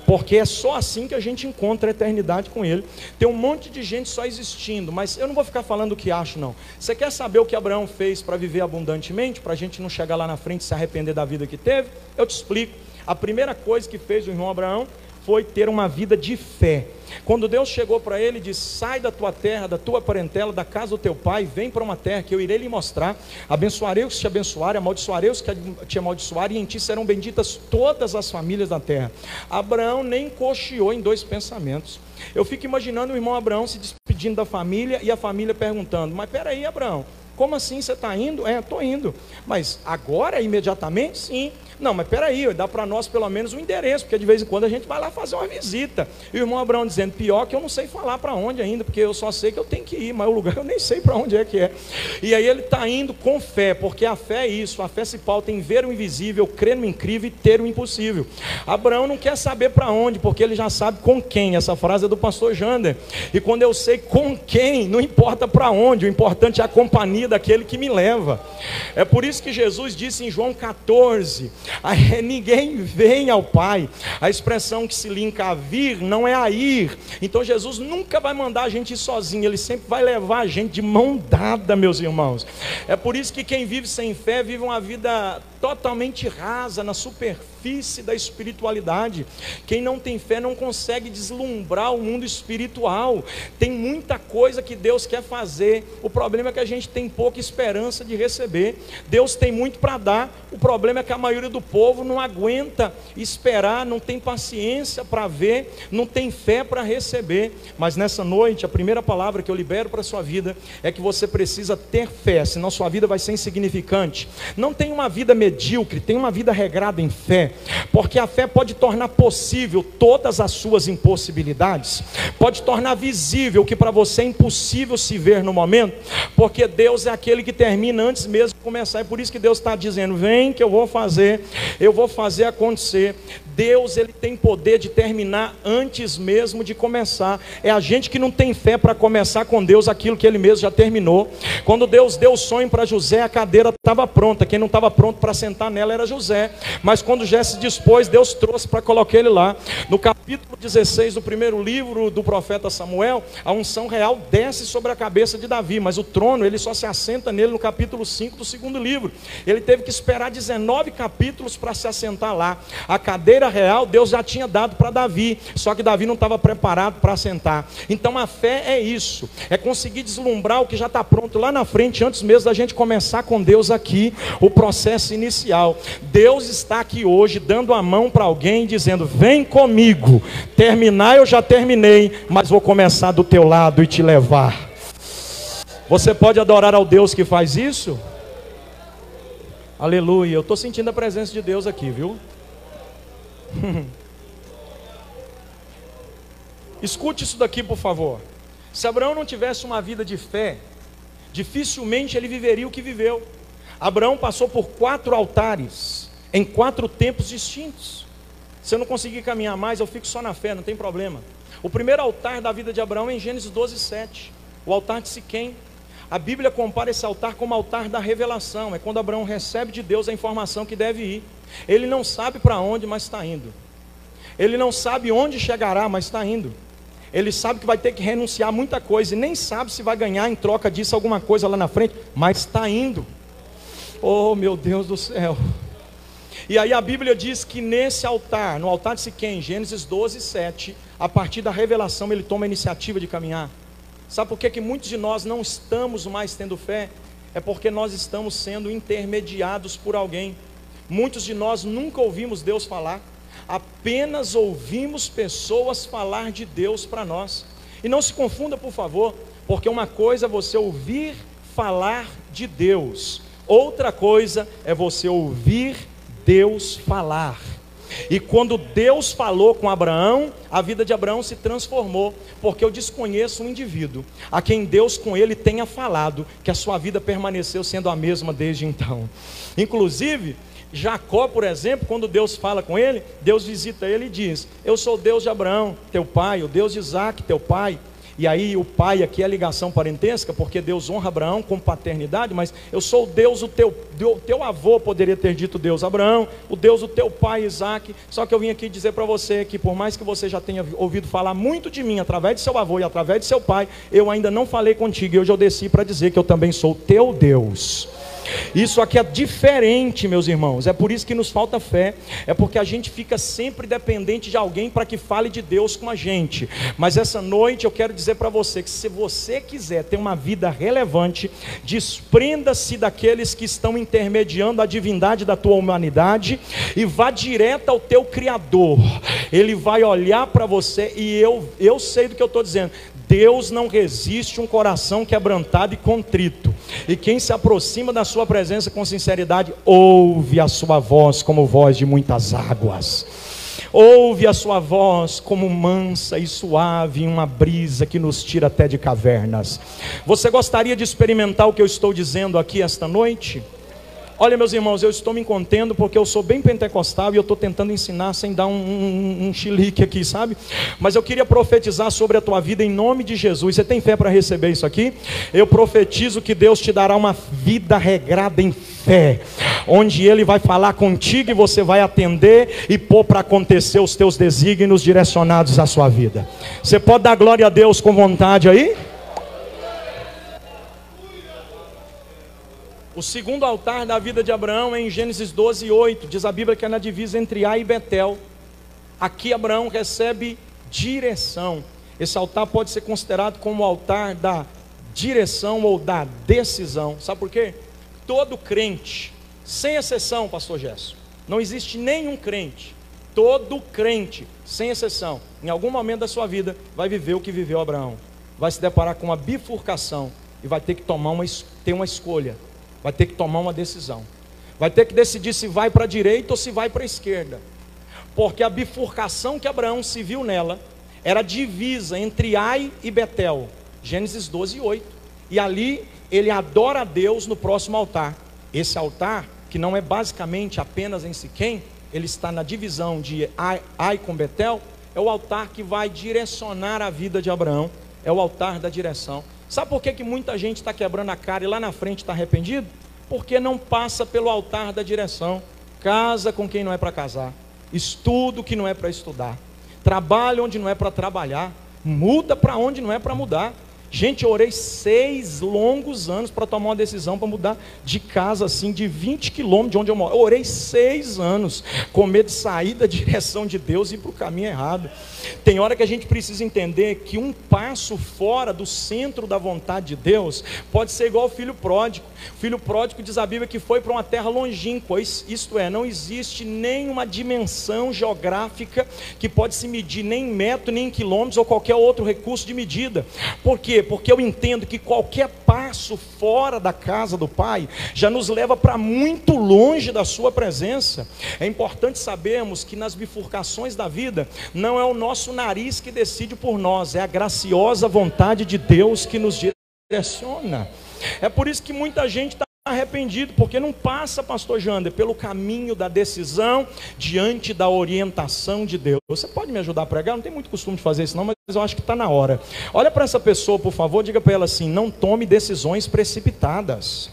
porque é só assim que a gente encontra a eternidade com Ele. Tem um monte de gente só existindo, mas eu não vou ficar falando o que acho não. Você quer saber o que Abraão fez para viver abundantemente, para a gente não chegar lá na frente e se arrepender da vida que teve? Eu te explico. A primeira coisa que fez o irmão Abraão foi ter uma vida de fé. Quando Deus chegou para ele e disse: sai da tua terra, da tua parentela, da casa do teu pai, vem para uma terra que eu irei lhe mostrar, abençoarei os que te abençoarem, amaldiçoarei os que te amaldiçoarem, e em ti serão benditas todas as famílias da terra. Abraão nem cocheou em 2 pensamentos. Eu fico imaginando o irmão Abraão se despedindo da família, e a família perguntando: mas peraí, Abraão, Como assim você está indo? Estou indo. Mas agora, imediatamente? Sim. Não, mas peraí, dá para nós pelo menos um endereço, porque de vez em quando a gente vai lá fazer uma visita. E o irmão Abraão dizendo, pior que eu não sei falar para onde ainda, porque eu só sei que eu tenho que ir, mas o lugar eu nem sei para onde é que é. E aí ele está indo com fé, porque a fé é isso, a fé se pauta em ver o invisível, crer no incrível e ter o impossível. Abraão não quer saber para onde, porque ele já sabe com quem. Essa frase é do pastor Jander. E quando eu sei com quem, não importa para onde, o importante é a companhia daquele que me leva. É por isso que Jesus disse em João 14, ninguém vem ao Pai. A expressão que se linka a vir não é a ir. Então Jesus nunca vai mandar a gente ir sozinho, Ele sempre vai levar a gente de mão dada, meus irmãos. É por isso que quem vive sem fé vive uma vida totalmente rasa, na superfície da espiritualidade. Quem não tem fé não consegue deslumbrar o mundo espiritual. Tem muita coisa que Deus quer fazer, o problema é que a gente tem pouca esperança de receber. Deus tem muito para dar, o problema é que a maioria do povo não aguenta esperar, não tem paciência para ver, não tem fé para receber. Mas nessa noite, a primeira palavra que eu libero para a sua vida é que você precisa ter fé, senão sua vida vai ser insignificante. Não tem uma vida medíocre, tem uma vida regrada em fé, porque a fé pode tornar possível todas as suas impossibilidades, pode tornar visível o que para você é impossível se ver no momento, porque Deus é aquele que termina antes mesmo de começar. É por isso que Deus está dizendo, vem que eu vou fazer acontecer. Deus, Ele tem poder de terminar antes mesmo de começar. É a gente que não tem fé para começar com Deus aquilo que Ele mesmo já terminou. Quando Deus deu o sonho para José, a cadeira estava pronta, quem não estava pronto para sentar nela era José, mas quando José se dispôs, Deus trouxe para colocar ele lá. No capítulo 16 do primeiro livro do profeta Samuel, a unção real desce sobre a cabeça de Davi, mas o trono, ele só se assenta nele no capítulo 5 do segundo livro. Ele teve que esperar 19 capítulos para se assentar lá. A cadeira real Deus já tinha dado para Davi, só que Davi não estava preparado para sentar. Então a fé é isso, é conseguir deslumbrar o que já está pronto lá na frente, antes mesmo da gente começar com Deus aqui, o processo inicial. Deus está aqui hoje dando a mão para alguém, dizendo, vem comigo, terminar eu já terminei, mas vou começar do teu lado e te levar. Você pode adorar ao Deus que faz isso? Aleluia, eu estou sentindo a presença de Deus aqui, viu? Escute isso daqui, por favor. Se Abraão não tivesse uma vida de fé, dificilmente ele viveria o que viveu. Abraão passou por 4 altares, em 4 tempos distintos. Se eu não conseguir caminhar mais, eu fico só na fé, não tem problema. O primeiro altar da vida de Abraão é em Gênesis 12:7, o altar de Siquém. A Bíblia compara esse altar como o altar da revelação. É quando Abraão recebe de Deus a informação que deve ir. Ele não sabe para onde, mas está indo. Ele não sabe onde chegará, mas está indo. Ele sabe que vai ter que renunciar a muita coisa, e nem sabe se vai ganhar em troca disso alguma coisa lá na frente, mas está indo. Oh, meu Deus do céu. E aí a Bíblia diz que nesse altar, no altar de Siquém, Gênesis 12:7, a partir da revelação ele toma a iniciativa de caminhar. Sabe por que muitos de nós não estamos mais tendo fé? É porque nós estamos sendo intermediados por alguém. Muitos de nós nunca ouvimos Deus falar, apenas ouvimos pessoas falar de Deus para nós. E não se confunda, por favor, porque uma coisa é você ouvir falar de Deus, outra coisa é você ouvir Deus falar. E quando Deus falou com Abraão, a vida de Abraão se transformou, porque eu desconheço um indivíduo a quem Deus com ele tenha falado que a sua vida permaneceu sendo a mesma desde então. Inclusive Jacó, por exemplo, quando Deus fala com ele, Deus visita ele e diz, eu sou o Deus de Abraão, teu pai, o Deus de Isaac, teu pai. E aí o pai aqui é ligação parentesca, porque Deus honra Abraão com paternidade, mas eu sou o Deus, o teu avô poderia ter dito Deus Abraão, o Deus do teu pai Isaac. Só que eu vim aqui dizer para você que por mais que você já tenha ouvido falar muito de mim através de seu avô e através de seu pai, eu ainda não falei contigo, e hoje eu desci para dizer que eu também sou teu Deus. Isso aqui é diferente, meus irmãos. É por isso que nos falta fé. É porque a gente fica sempre dependente de alguém para que fale de Deus com a gente. Mas essa noite eu quero dizer para você que se você quiser ter uma vida relevante, desprenda-se daqueles que estão intermediando a divindade da tua humanidade e vá direto ao teu Criador. Ele vai olhar para você, e eu sei do que eu estou dizendo. Deus não resiste um coração quebrantado e contrito. E quem se aproxima da sua presença com sinceridade, ouve a sua voz como voz de muitas águas. Ouve a sua voz como mansa e suave em uma brisa que nos tira até de cavernas. Você gostaria de experimentar o que eu estou dizendo aqui esta noite? Olha, meus irmãos, eu estou me contendo porque eu sou bem pentecostal e eu estou tentando ensinar sem dar um chilique aqui, sabe? Mas eu queria profetizar sobre a tua vida em nome de Jesus. Você tem fé para receber isso aqui? Eu profetizo que Deus te dará uma vida regrada em fé, onde Ele vai falar contigo e você vai atender e pôr para acontecer os teus desígnios direcionados à sua vida. Você pode dar glória a Deus com vontade aí? O segundo altar da vida de Abraão é em Gênesis 12, 8. Diz a Bíblia que é na divisa entre Ai e Betel. Aqui Abraão recebe direção. Esse altar pode ser considerado como o altar da direção ou da decisão. Sabe por quê? Todo crente, sem exceção, pastor Gerson, não existe nenhum crente, todo crente, sem exceção, em algum momento da sua vida, vai viver o que viveu Abraão. Vai se deparar com uma bifurcação e vai ter que ter uma escolha. Vai ter que tomar uma decisão. Vai ter que decidir se vai para a direita ou se vai para a esquerda. Porque a bifurcação que Abraão se viu nela era a divisa entre Ai e Betel. Gênesis 12, 8. E ali ele adora a Deus no próximo altar. Esse altar, que não é basicamente apenas em Siquém, ele está na divisão de Ai com Betel, é o altar que vai direcionar a vida de Abraão. É o altar da direção. Sabe por que muita gente está quebrando a cara e lá na frente está arrependido? Porque não passa pelo altar da direção. Casa com quem não é para casar, estuda o que não é para estudar, trabalha onde não é para trabalhar, muda para onde não é para mudar. Gente, eu orei 6 longos anos para tomar uma decisão para mudar de casa, assim, de 20 quilômetros de onde eu moro. Eu orei 6 anos, com medo de sair da direção de Deus e ir para o caminho errado. Tem hora que a gente precisa entender que um passo fora do centro da vontade de Deus pode ser igual ao filho pródigo. O filho pródigo, diz a Bíblia, que foi para uma terra longínqua, isto é, não existe nenhuma dimensão geográfica que pode se medir nem em metro, nem em quilômetros ou qualquer outro recurso de medida. Por quê? Porque eu entendo que qualquer passo fora da casa do Pai já nos leva para muito longe da sua presença. É importante sabermos que nas bifurcações da vida não é o nosso nariz que decide por nós, é a graciosa vontade de Deus que nos direciona. É por isso que muita gente está arrependido, porque não passa, pastor Jander, pelo caminho da decisão diante da orientação de Deus. Você pode me ajudar a pregar? Não tem muito costume de fazer isso não, mas eu acho que está na hora. Olha para essa pessoa, por favor, diga para ela assim: não tome decisões precipitadas.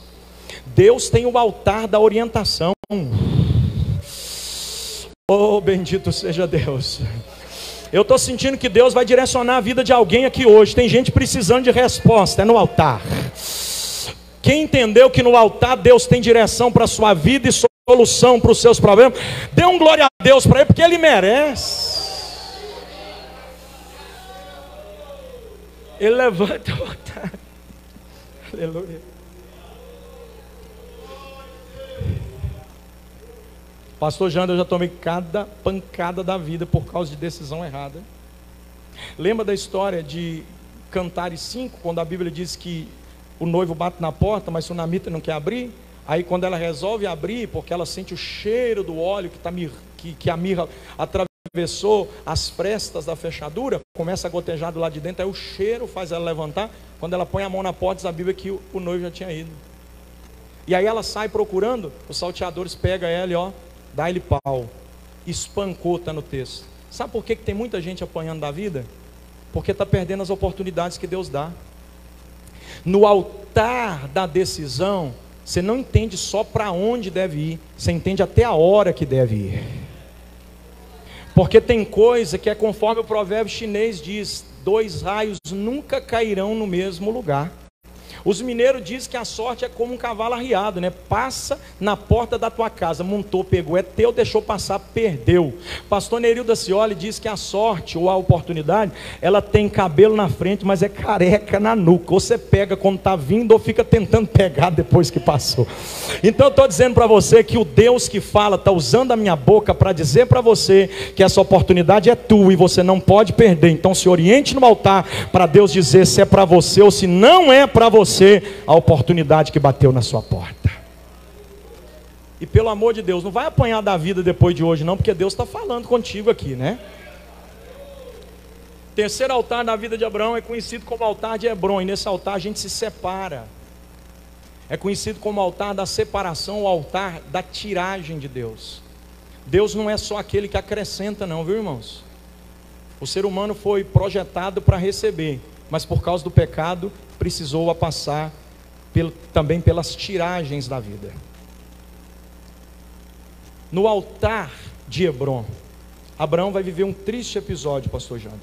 Deus tem o altar da orientação. Oh, bendito seja Deus. Eu estou sentindo que Deus vai direcionar a vida de alguém aqui hoje. Tem gente precisando de resposta, é no altar. Quem entendeu que no altar Deus tem direção para a sua vida e solução para os seus problemas, dê um glória a Deus para ele, porque ele merece. Ele levanta o altar. Aleluia. Pastor Jander, eu já tomei cada pancada da vida por causa de decisão errada. Lembra da história de Cantares 5, quando a Bíblia diz que o noivo bate na porta, mas Sunamita não quer abrir? Aí quando ela resolve abrir, porque ela sente o cheiro do óleo que a mirra atravessou as frestas da fechadura, começa a gotejar do lado de dentro, aí o cheiro faz ela levantar. Quando ela põe a mão na porta, diz a Bíblia que o noivo já tinha ido. E aí ela sai procurando, os salteadores pegam ela e ó, dá-lhe pau. Espancou, está no texto. Sabe por que tem muita gente apanhando da vida? Porque está perdendo as oportunidades que Deus dá. No altar da decisão, você não entende só para onde deve ir, você entende até a hora que deve ir. Porque tem coisa que é conforme o provérbio chinês diz: 2 raios nunca cairão no mesmo lugar. Os mineiros dizem que a sorte é como um cavalo arriado, né? Passa na porta da tua casa, montou, pegou, é teu, deixou passar, perdeu. Pastor Nerilda Cioli diz que a sorte ou a oportunidade, ela tem cabelo na frente, mas é careca na nuca. Ou você pega quando está vindo, ou fica tentando pegar depois que passou. Então eu estou dizendo para você que o Deus que fala, está usando a minha boca para dizer para você que essa oportunidade é tua e você não pode perder. Então se oriente no altar para Deus dizer se é para você ou se não é para você a oportunidade que bateu na sua porta. E pelo amor de Deus, não vai apanhar da vida depois de hoje não, porque Deus está falando contigo aqui, né? Terceiro altar da vida de Abraão é conhecido como altar de Hebron, e nesse altar a gente se separa. É conhecido como altar da separação, o altar da tiragem de Deus. Deus não é só aquele que acrescenta não, viu irmãos? O ser humano foi projetado para receber, mas por causa do pecado precisou passar também pelas tiragens da vida. No altar de Hebron, Abraão vai viver um triste episódio, pastor Jander.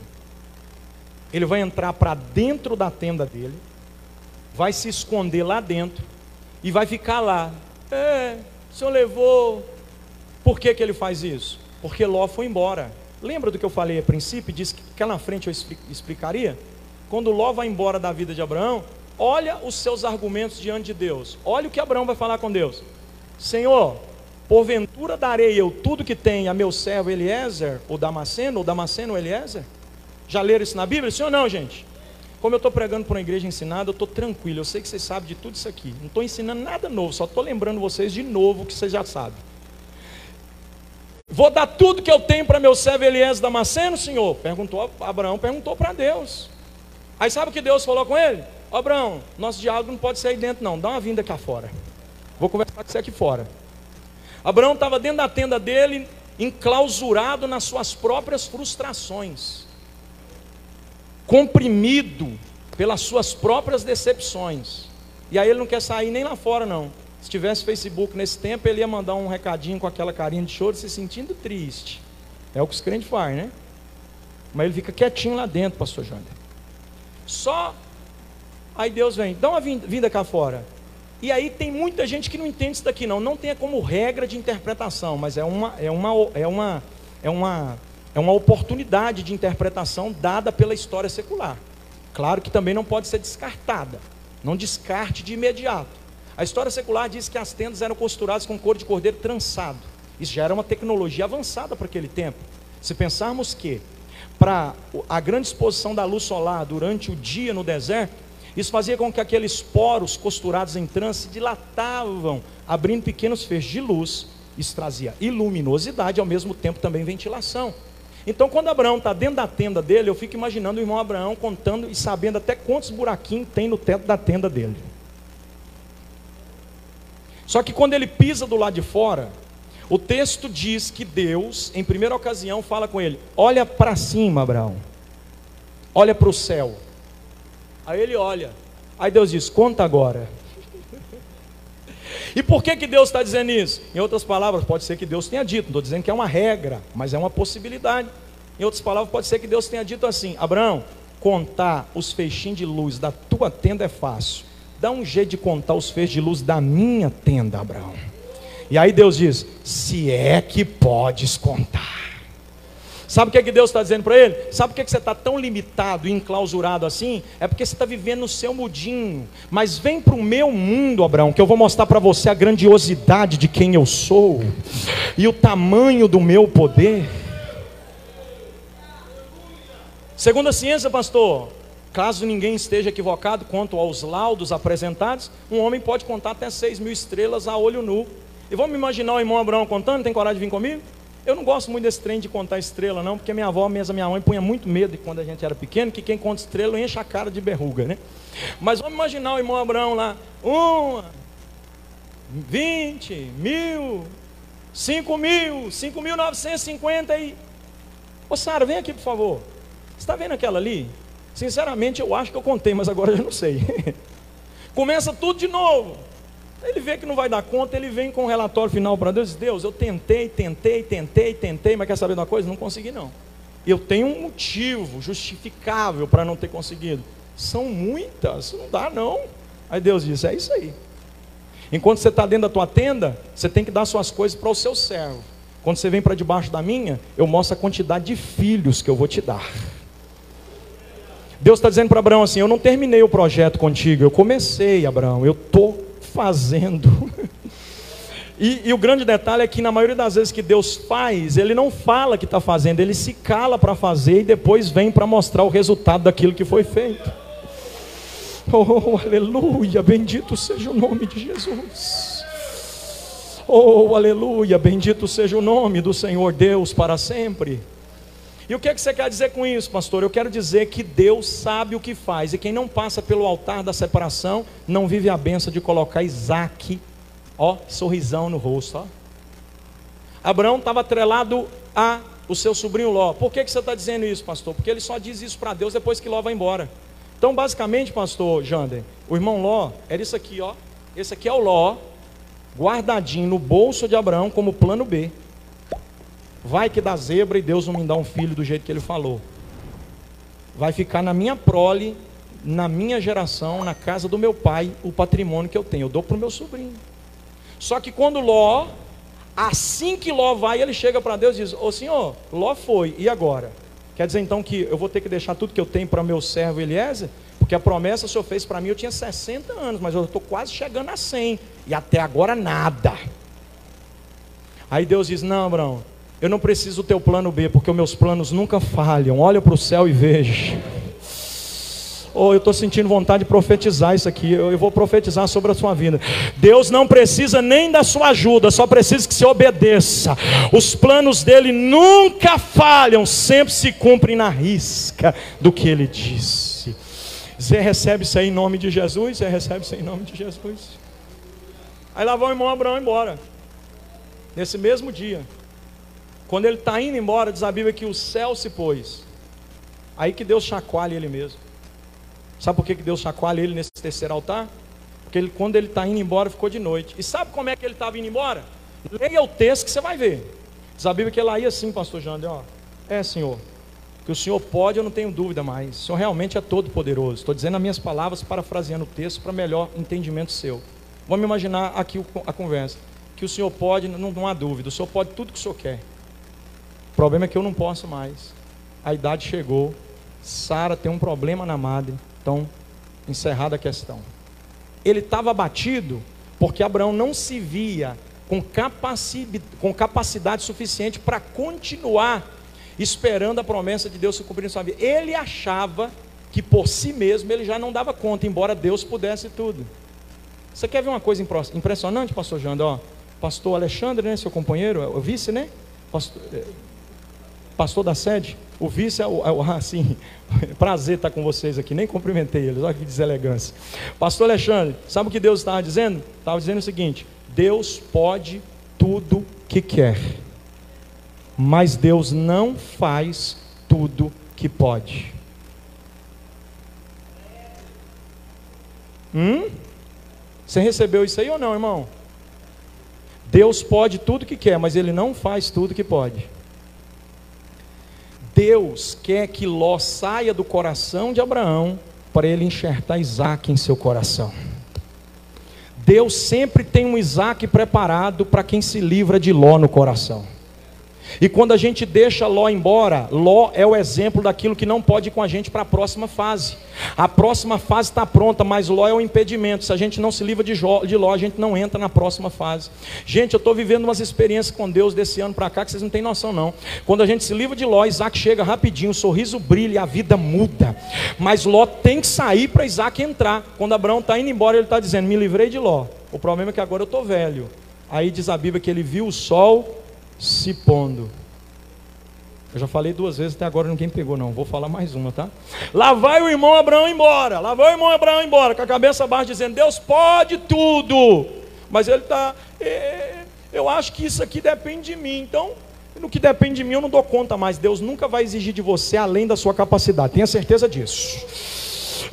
Ele vai entrar para dentro da tenda dele, vai se esconder lá dentro e vai ficar lá. O senhor levou. Por que ele faz isso? Porque Ló foi embora. Lembra do que eu falei a princípio? Disse que lá na frente eu explicaria. Quando Ló vai embora da vida de Abraão, olha os seus argumentos diante de Deus. Olha o que Abraão vai falar com Deus. Senhor, porventura darei eu tudo que tem a meu servo Eliezer, ou Damasceno Eliezer? Já leram isso na Bíblia? Sim ou não, gente? Como eu estou pregando para uma igreja ensinada, eu estou tranquilo. Eu sei que vocês sabem de tudo isso aqui. Não estou ensinando nada novo, só estou lembrando vocês de novo o que vocês já sabem. Vou dar tudo que eu tenho para meu servo Eliezer Damasceno, senhor? Abraão perguntou para Deus. Aí sabe o que Deus falou com ele? Abraão, nosso diálogo não pode ser aí dentro não, dá uma vinda cá fora. Vou conversar com você aqui fora. Abraão estava dentro da tenda dele, enclausurado nas suas próprias frustrações, comprimido pelas suas próprias decepções. E aí ele não quer sair nem lá fora não. Se tivesse Facebook nesse tempo, ele ia mandar um recadinho com aquela carinha de choro, se sentindo triste. É o que os crentes fazem, né? Mas ele fica quietinho lá dentro, pastor Jander. Só aí Deus vem, dá uma vinda cá fora. E aí tem muita gente que não entende isso daqui não tenha como regra de interpretação, mas é uma oportunidade de interpretação dada pela história secular. Claro que também não pode ser descartada, não descarte de imediato. A história secular diz que as tendas eram costuradas com couro de cordeiro trançado. Isso já era uma tecnologia avançada para aquele tempo. Se pensarmos que para a grande exposição da luz solar durante o dia no deserto, isso fazia com que aqueles poros costurados em trança se dilatavam, abrindo pequenos feixes de luz. Isso trazia iluminosidade e ao mesmo tempo também ventilação. Então quando Abraão está dentro da tenda dele, eu fico imaginando o irmão Abraão contando e sabendo até quantos buraquinhos tem no teto da tenda dele. Só que quando ele pisa do lado de fora, o texto diz que Deus, em primeira ocasião, fala com ele: olha para cima, Abraão, olha para o céu. Aí ele olha, aí Deus diz: conta agora. E por que Deus está dizendo isso? Em outras palavras, pode ser que Deus tenha dito, não estou dizendo que é uma regra, mas é uma possibilidade. Em outras palavras, pode ser que Deus tenha dito assim: Abraão, contar os feixinhos de luz da tua tenda é fácil, dá um jeito de contar os feixes de luz da minha tenda, Abraão. E aí Deus diz: se é que podes contar. Sabe o que Deus está dizendo para ele? Sabe por que você está tão limitado e enclausurado assim? É porque você está vivendo no seu mundinho. Mas vem para o meu mundo, Abraão, que eu vou mostrar para você a grandiosidade de quem eu sou e o tamanho do meu poder. Segundo a ciência, pastor, caso ninguém esteja equivocado quanto aos laudos apresentados, um homem pode contar até 6.000 estrelas a olho nu. E vamos imaginar o irmão Abraão contando? Tem coragem de vir comigo? Eu não gosto muito desse trem de contar estrela não, porque minha avó, minha mãe punha muito medo de quando a gente era pequeno, que quem conta estrela enche a cara de berruga, né? Mas vamos imaginar o irmão Abraão lá: 1, 20, 1.000, 5.000, 5.950 e... Ô Sara, vem aqui por favor. Você está vendo aquela ali? Sinceramente eu acho que eu contei, mas agora eu já não sei. Começa tudo de novo. Ele vê que não vai dar conta, ele vem com um relatório final para Deus. Deus, eu tentei, mas quer saber de uma coisa? Não consegui não. Eu tenho um motivo justificável para não ter conseguido. São muitas, não dá não. Aí Deus disse: é isso aí. Enquanto você está dentro da tua tenda, você tem que dar suas coisas para o seu servo. Quando você vem para debaixo da minha, eu mostro a quantidade de filhos que eu vou te dar. Deus está dizendo para Abraão assim: eu não terminei o projeto contigo, eu comecei, Abraão, eu estou fazendo. E o grande detalhe é que na maioria das vezes que Deus faz, Ele não fala que está fazendo, Ele se cala para fazer e depois vem para mostrar o resultado daquilo que foi feito. Oh, aleluia, bendito seja o nome de Jesus. Oh, aleluia, bendito seja o nome do Senhor Deus para sempre. E o que é que você quer dizer com isso, pastor? Eu quero dizer que Deus sabe o que faz, e quem não passa pelo altar da separação, não vive a benção de colocar Isaac, ó, sorrisão no rosto, ó. Abraão estava atrelado a o seu sobrinho Ló. Por que você está dizendo isso, pastor? Porque ele só diz isso para Deus depois que Ló vai embora. Então, basicamente, pastor Jander, o irmão Ló era isso aqui, ó. Esse aqui é o Ló, guardadinho no bolso de Abraão como plano B. Vai que dá zebra e Deus não me dá um filho do jeito que Ele falou. Vai ficar na minha prole, na minha geração, na casa do meu pai, o patrimônio que eu tenho. Eu dou para o meu sobrinho. Só que quando Ló, assim que Ló vai, ele chega para Deus e diz: ô Senhor, Ló foi, e agora? Quer dizer então que eu vou ter que deixar tudo que eu tenho para meu servo Eliezer? Porque a promessa o Senhor fez para mim, eu tinha 60 anos, mas eu estou quase chegando a 100, e até agora nada. Aí Deus diz: não, Abraão, eu não preciso do teu plano B, porque os meus planos nunca falham. Olha para o céu e veja. Oh, eu estou sentindo vontade de profetizar isso aqui. Eu vou profetizar sobre a sua vida. Deus não precisa nem da sua ajuda, só precisa que você obedeça. Os planos dele nunca falham, sempre se cumprem na risca do que ele disse. Você recebe isso aí em nome de Jesus? Você recebe isso aí em nome de Jesus? Aí lá vai o irmão Abraão embora. Nesse mesmo dia, quando ele está indo embora, diz a Bíblia que o céu se pôs. Aí que Deus chacoalha ele mesmo. Sabe por que Deus chacoalha ele nesse terceiro altar? Porque ele, quando ele está indo embora, ficou de noite. E sabe como é que ele estava indo embora? Leia o texto que você vai ver. Diz a Bíblia que ele ia assim, pastor Jander, ó. É, Senhor, que o Senhor pode, eu não tenho dúvida mais. O Senhor realmente é todo poderoso. Estou dizendo as minhas palavras, parafraseando o texto, para melhor entendimento seu. Vamos imaginar aqui a conversa. Que o Senhor pode, não há dúvida. O Senhor pode tudo que o Senhor quer. O problema é que eu não posso mais. A idade chegou. Sara tem um problema na madre. Então, encerrada a questão. Ele estava abatido porque Abraão não se via com capacidade suficiente para continuar esperando a promessa de Deus se cumprir em sua vida. Ele achava que por si mesmo ele já não dava conta, embora Deus pudesse tudo. Você quer ver uma coisa impressionante, pastor Jander? Ó, pastor Alexandre, né, seu companheiro, o vice, né? Pastor da sede. O vice assim, prazer estar com vocês aqui, nem cumprimentei eles, olha que deselegância. Pastor Alexandre, sabe o que Deus estava dizendo? Estava dizendo o seguinte: Deus pode tudo que quer, mas Deus não faz tudo que pode. Você recebeu isso aí ou não, irmão? Deus pode tudo que quer, mas Ele não faz tudo que pode. Deus quer que Ló saia do coração de Abraão para ele enxertar Isaac em seu coração. Deus sempre tem um Isaac preparado para quem se livra de Ló no coração. E quando a gente deixa Ló embora, Ló é o exemplo daquilo que não pode ir com a gente para a próxima fase. A próxima fase está pronta, mas Ló é o impedimento. Se a gente não se livra de Ló, a gente não entra na próxima fase. Gente, eu estou vivendo umas experiências com Deus desse ano para cá que vocês não têm noção não. Quando a gente se livra de Ló, Isaac chega rapidinho, o sorriso brilha e a vida muda. Mas Ló tem que sair para Isaac entrar. Quando Abraão está indo embora, ele está dizendo: me livrei de Ló. O problema é que agora eu estou velho. Aí diz a Bíblia que ele viu o sol se pondo. Eu já falei 2 vezes, até agora ninguém pegou não. Vou falar mais uma, tá? Lá vai o irmão Abraão embora. Lá vai o irmão Abraão embora, com a cabeça baixa, dizendo: Deus pode tudo. Mas ele está, eu acho que isso aqui depende de mim. Então, no que depende de mim eu não dou conta mais. Deus nunca vai exigir de você além da sua capacidade, tenha certeza disso.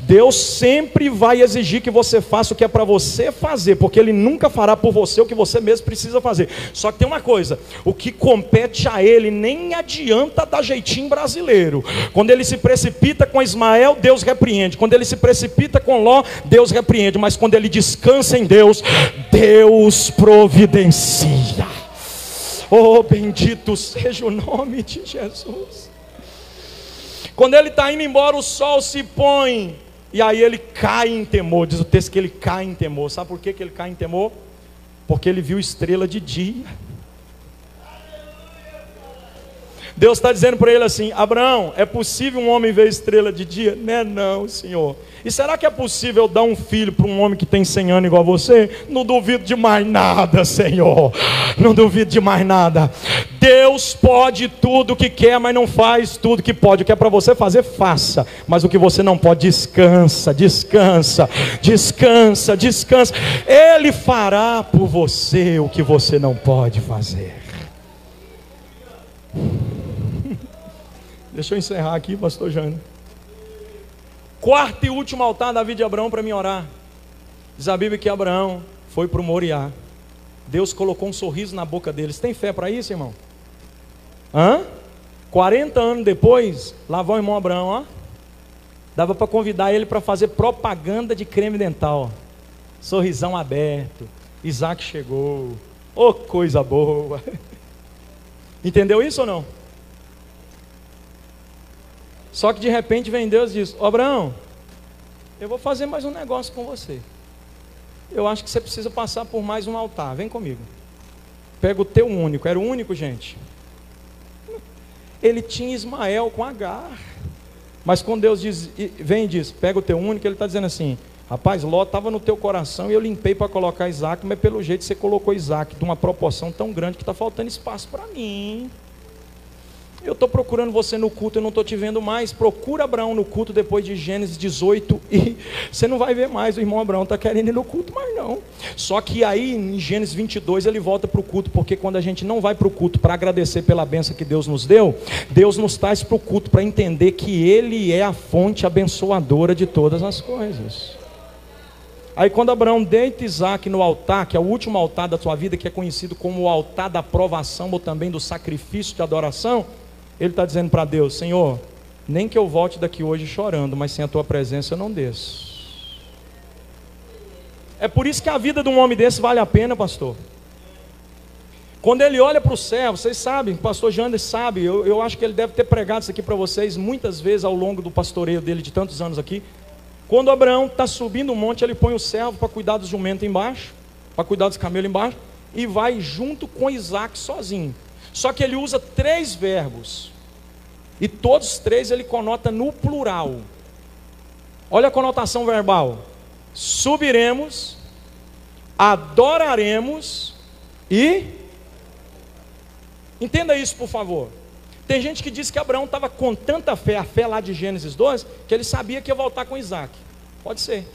Deus sempre vai exigir que você faça o que é para você fazer, porque Ele nunca fará por você o que você mesmo precisa fazer. Só que tem uma coisa: o que compete a Ele nem adianta dar jeitinho brasileiro. Quando Ele se precipita com Ismael, Deus repreende. Quando Ele se precipita com Ló, Deus repreende. Mas quando Ele descansa em Deus, Deus providencia. Oh, bendito seja o nome de Jesus. Quando Ele está indo embora, o sol se põe, e aí ele cai em temor. Diz o texto que ele cai em temor. Sabe por que ele cai em temor? Porque ele viu estrela de dia. Deus está dizendo para ele assim: Abraão, é possível um homem ver estrela de dia? Não, Senhor. E será que é possível dar um filho para um homem que tem 100 anos igual a você? Não duvido de mais nada, Senhor. Não duvido de mais nada. Deus pode tudo o que quer, mas não faz tudo o que pode. O que é para você fazer, faça. Mas o que você não pode, descansa, descansa, descansa, descansa. Ele fará por você o que você não pode fazer. Deixa eu encerrar aqui, pastor Jânio. Quarto e último altar da vida de Abraão para mim orar. Diz a Bíblia que Abraão foi para o Moriá. Deus colocou um sorriso na boca deles. Tem fé para isso, irmão? 40 anos depois, lá vai o irmão Abraão, ó. Dava para convidar ele para fazer propaganda de creme dental. Sorrisão aberto. Isaac chegou. Oh, coisa boa. Entendeu isso ou não? Só que de repente vem Deus e diz: Abraão, eu vou fazer mais um negócio com você. Eu acho que você precisa passar por mais um altar. Vem comigo. Pega o teu único. Era o único, gente. Ele tinha Ismael com Agar. Mas quando Deus diz, vem e diz: pega o teu único, Ele está dizendo assim: rapaz, Ló estava no teu coração e eu limpei para colocar Isaac, mas pelo jeito você colocou Isaac de uma proporção tão grande que está faltando espaço para mim. Eu estou procurando você no culto, eu não estou te vendo mais. Procura Abraão no culto depois de Gênesis 18 e você não vai ver mais. O irmão Abraão está querendo ir no culto, mas não. Só que aí em Gênesis 22 ele volta para o culto, porque quando a gente não vai para o culto para agradecer pela bênção que Deus nos deu, Deus nos traz para o culto para entender que Ele é a fonte abençoadora de todas as coisas. Aí quando Abraão deita Isaac no altar, que é o último altar da sua vida, que é conhecido como o altar da provação ou também do sacrifício de adoração, ele está dizendo para Deus: Senhor, nem que eu volte daqui hoje chorando, mas sem a tua presença eu não desço. É por isso que a vida de um homem desse vale a pena, pastor. Quando ele olha para o céu, vocês sabem, o pastor Jander sabe, eu acho que ele deve ter pregado isso aqui para vocês muitas vezes ao longo do pastoreio dele de tantos anos aqui. Quando Abraão está subindo o monte, ele põe o servo para cuidar do jumento embaixo, para cuidar dos camelos embaixo, e vai junto com Isaac sozinho. Só que ele usa 3 verbos, e todos os 3 ele conota no plural. Olha a conotação verbal: subiremos, adoraremos e... Entenda isso, por favor. Tem gente que diz que Abraão estava com tanta fé, a fé lá de Gênesis 12, que ele sabia que ia voltar com Isaac. Pode ser.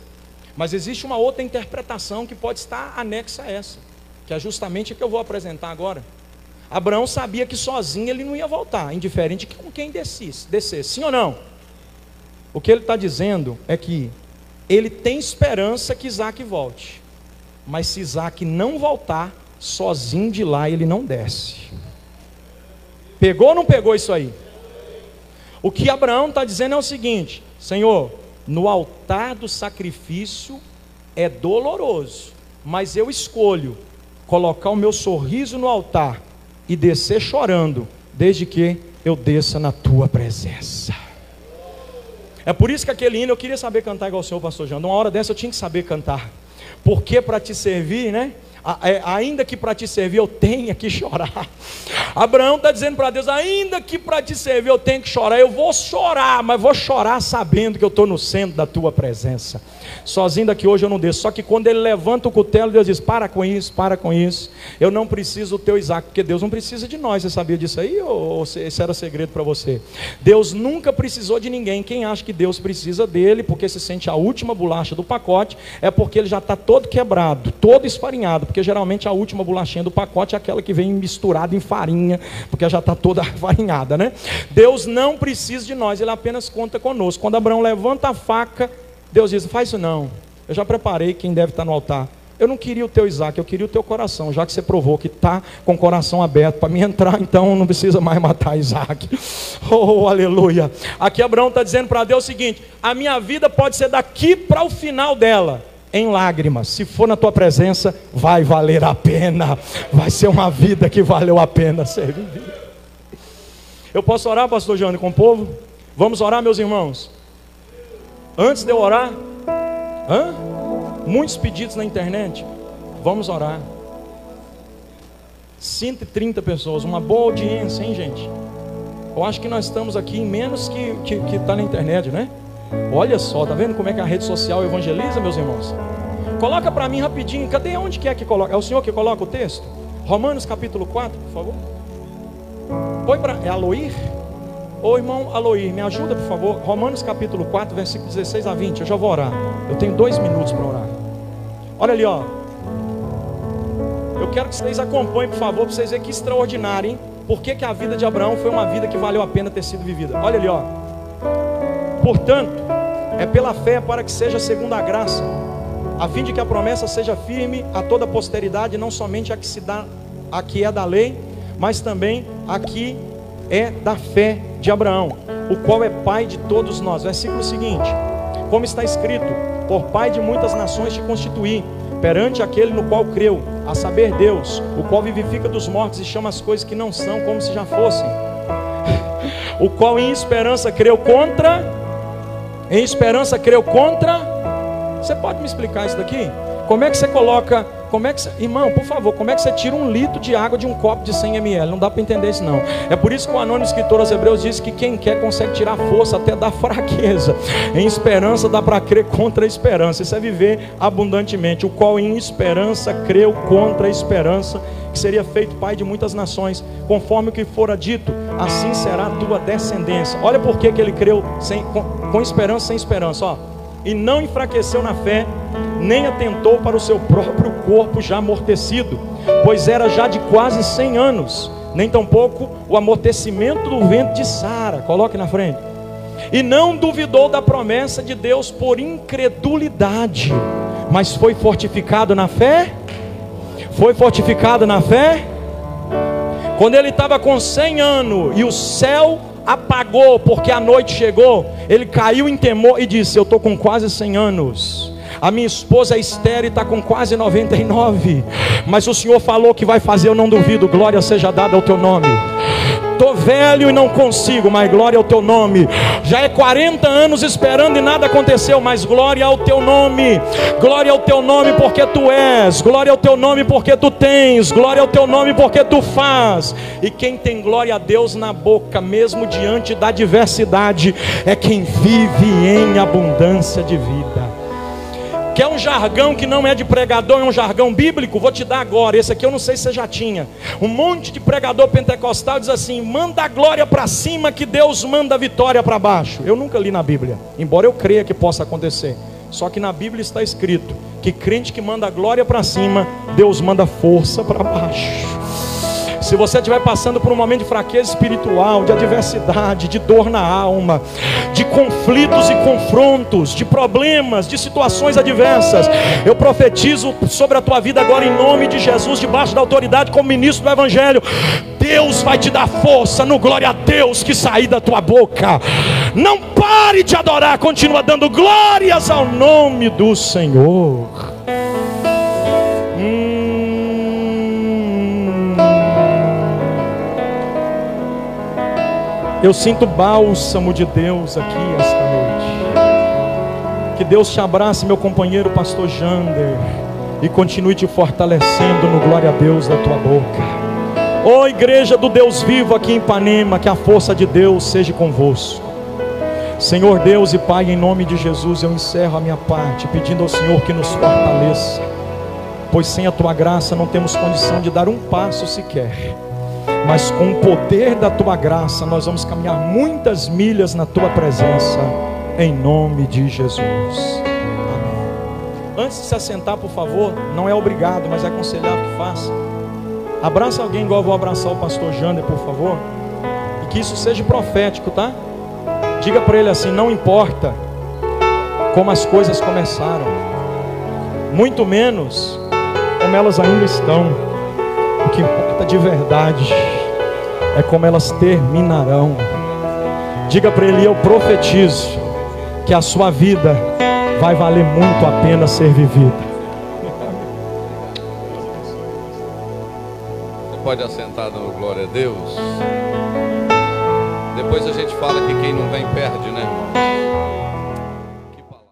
Mas existe uma outra interpretação que pode estar anexa a essa, que é justamente a que eu vou apresentar agora. Abraão sabia que sozinho ele não ia voltar, indiferente que com quem descesse. Sim ou não? O que ele está dizendo é que ele tem esperança que Isaac volte, mas se Isaac não voltar, sozinho de lá ele não desce. Pegou ou não pegou isso aí? O que Abraão está dizendo é o seguinte: Senhor, no altar do sacrifício é doloroso, mas eu escolho colocar o meu sorriso no altar e descer chorando, desde que eu desça na tua presença. É por isso que aquele hino eu queria saber cantar igual o senhor, pastor João. Numa hora dessa eu tinha que saber cantar, porque para te servir, né? Ainda que para te servir eu tenha que chorar. Abraão está dizendo para Deus: ainda que para te servir eu tenho que chorar, eu vou chorar, mas vou chorar sabendo que eu estou no centro da tua presença. Sozinho daqui hoje eu não desço. Só que quando ele levanta o cutelo, Deus diz: para com isso, eu não preciso do teu Isaac, porque Deus não precisa de nós. Você sabia disso aí, ou esse era segredo para você? Deus nunca precisou de ninguém. Quem acha que Deus precisa dele porque se sente a última bolacha do pacote, é porque ele já está todo quebrado, todo esfarinhado, porque geralmente a última bolachinha do pacote é aquela que vem misturada em farinha, porque já está toda farinhada, né? Deus não precisa de nós, Ele apenas conta conosco. Quando Abraão levanta a faca, Deus diz: faz isso não, eu já preparei quem deve estar no altar. Eu não queria o teu Isaac, eu queria o teu coração. Já que você provou que está com o coração aberto para me entrar, então não precisa mais matar Isaac. Oh, aleluia. Aqui Abraão está dizendo para Deus o seguinte: a minha vida pode ser daqui para o final dela em lágrimas. Se for na tua presença, vai valer a pena. Vai ser uma vida que valeu a pena ser vivida. Eu posso orar, pastor Jânio, com o povo? Vamos orar, meus irmãos? Antes de eu orar, muitos pedidos na internet. Vamos orar. 130 pessoas, uma boa audiência, hein, gente? Eu acho que nós estamos aqui em menos que está na internet, né? Olha só, tá vendo como é que a rede social evangeliza, meus irmãos? Coloca para mim rapidinho. Cadê? Onde que é que coloca? É o senhor que coloca o texto? Romanos capítulo 4, por favor. Põe para... É Aloir? Ô irmão Aloir, me ajuda, por favor. Romanos capítulo 4, versículo 16 a 20. Eu já vou orar. Eu tenho 2 minutos para orar. Olha ali, ó. Eu quero que vocês acompanhem, por favor, para vocês verem que extraordinário, hein? Por que a vida de Abraão foi uma vida que valeu a pena ter sido vivida? Olha ali, ó. Portanto, é pela fé para que seja segundo a graça, a fim de que a promessa seja firme a toda a posteridade, não somente a que se dá, a que é da lei, mas também a que é da fé de Abraão, o qual é pai de todos nós. Versículo seguinte: como está escrito: por pai de muitas nações te constituí, perante aquele no qual creu, a saber Deus, o qual vivifica dos mortos e chama as coisas que não são como se já fossem, o qual em esperança creu contra... Em esperança creu contra... Você pode me explicar isso daqui? Como é que você coloca... Irmão, por favor, como é que você tira 1 litro de água de um copo de 100 ml? Não dá para entender isso não. É por isso que o anônimo escritor aos Hebreus diz que quem quer consegue tirar força até da fraqueza. Em esperança dá para crer contra a esperança. Isso é viver abundantemente. O qual em esperança creu contra a esperança, que seria feito pai de muitas nações, conforme o que fora dito, assim será a tua descendência. Olha por que ele creu com esperança, sem esperança, ó. E não enfraqueceu na fé, nem atentou para o seu próprio corpo já amortecido, pois era já de quase 100 anos, nem tampouco o amortecimento do ventre de Sara. Coloque na frente. E não duvidou da promessa de Deus por incredulidade, mas foi fortificado na fé. Foi fortificado na fé. Quando ele estava com 100 anos e o céu apagou porque a noite chegou, ele caiu em temor e disse: eu estou com quase 100 anos, a minha esposa é estéril e está com quase 99, mas o Senhor falou que vai fazer, eu não duvido. Glória seja dada ao teu nome. Estou velho e não consigo, mas glória ao teu nome. Já é 40 anos esperando e nada aconteceu, mas glória ao teu nome. Glória ao teu nome porque tu és. Glória ao teu nome porque tu tens. Glória ao teu nome porque tu faz. E quem tem glória a Deus na boca, mesmo diante da adversidade, é quem vive em abundância de vida. Que é um jargão que não é de pregador, é um jargão bíblico. Vou te dar agora, esse aqui eu não sei se você já tinha. Um monte de pregador pentecostal diz assim: manda a glória para cima que Deus manda a vitória para baixo. Eu nunca li na Bíblia, embora eu creia que possa acontecer. Só que na Bíblia está escrito que crente que manda a glória para cima, Deus manda força para baixo. Se você estiver passando por um momento de fraqueza espiritual, de adversidade, de dor na alma, de conflitos e confrontos, de problemas, de situações adversas, eu profetizo sobre a tua vida agora em nome de Jesus, debaixo da autoridade como ministro do Evangelho. Deus vai te dar força no glória a Deus que sair da tua boca. Não pare de adorar, continua dando glórias ao nome do Senhor. Eu sinto bálsamo de Deus aqui esta noite. Que Deus te abrace, meu companheiro pastor Jander, e continue te fortalecendo no glória a Deus da tua boca. Ó igreja do Deus vivo aqui em Ipanema, que a força de Deus seja convosco. Senhor Deus e Pai, em nome de Jesus eu encerro a minha parte, pedindo ao Senhor que nos fortaleça, pois sem a tua graça não temos condição de dar um passo sequer. Mas com o poder da tua graça nós vamos caminhar muitas milhas na tua presença, em nome de Jesus. Amém. Antes de se assentar, por favor, não é obrigado, mas é aconselhável que faça. Abraça alguém igual eu vou abraçar o pastor Jander, por favor. E que isso seja profético, tá? Diga para ele assim: não importa como as coisas começaram, muito menos como elas ainda estão. O que importa de verdade é como elas terminarão. Diga para ele: eu profetizo que a sua vida vai valer muito a pena ser vivida. Você pode assentar no glória a Deus. Depois a gente fala que quem não vem perde, né, irmão? Que palavra.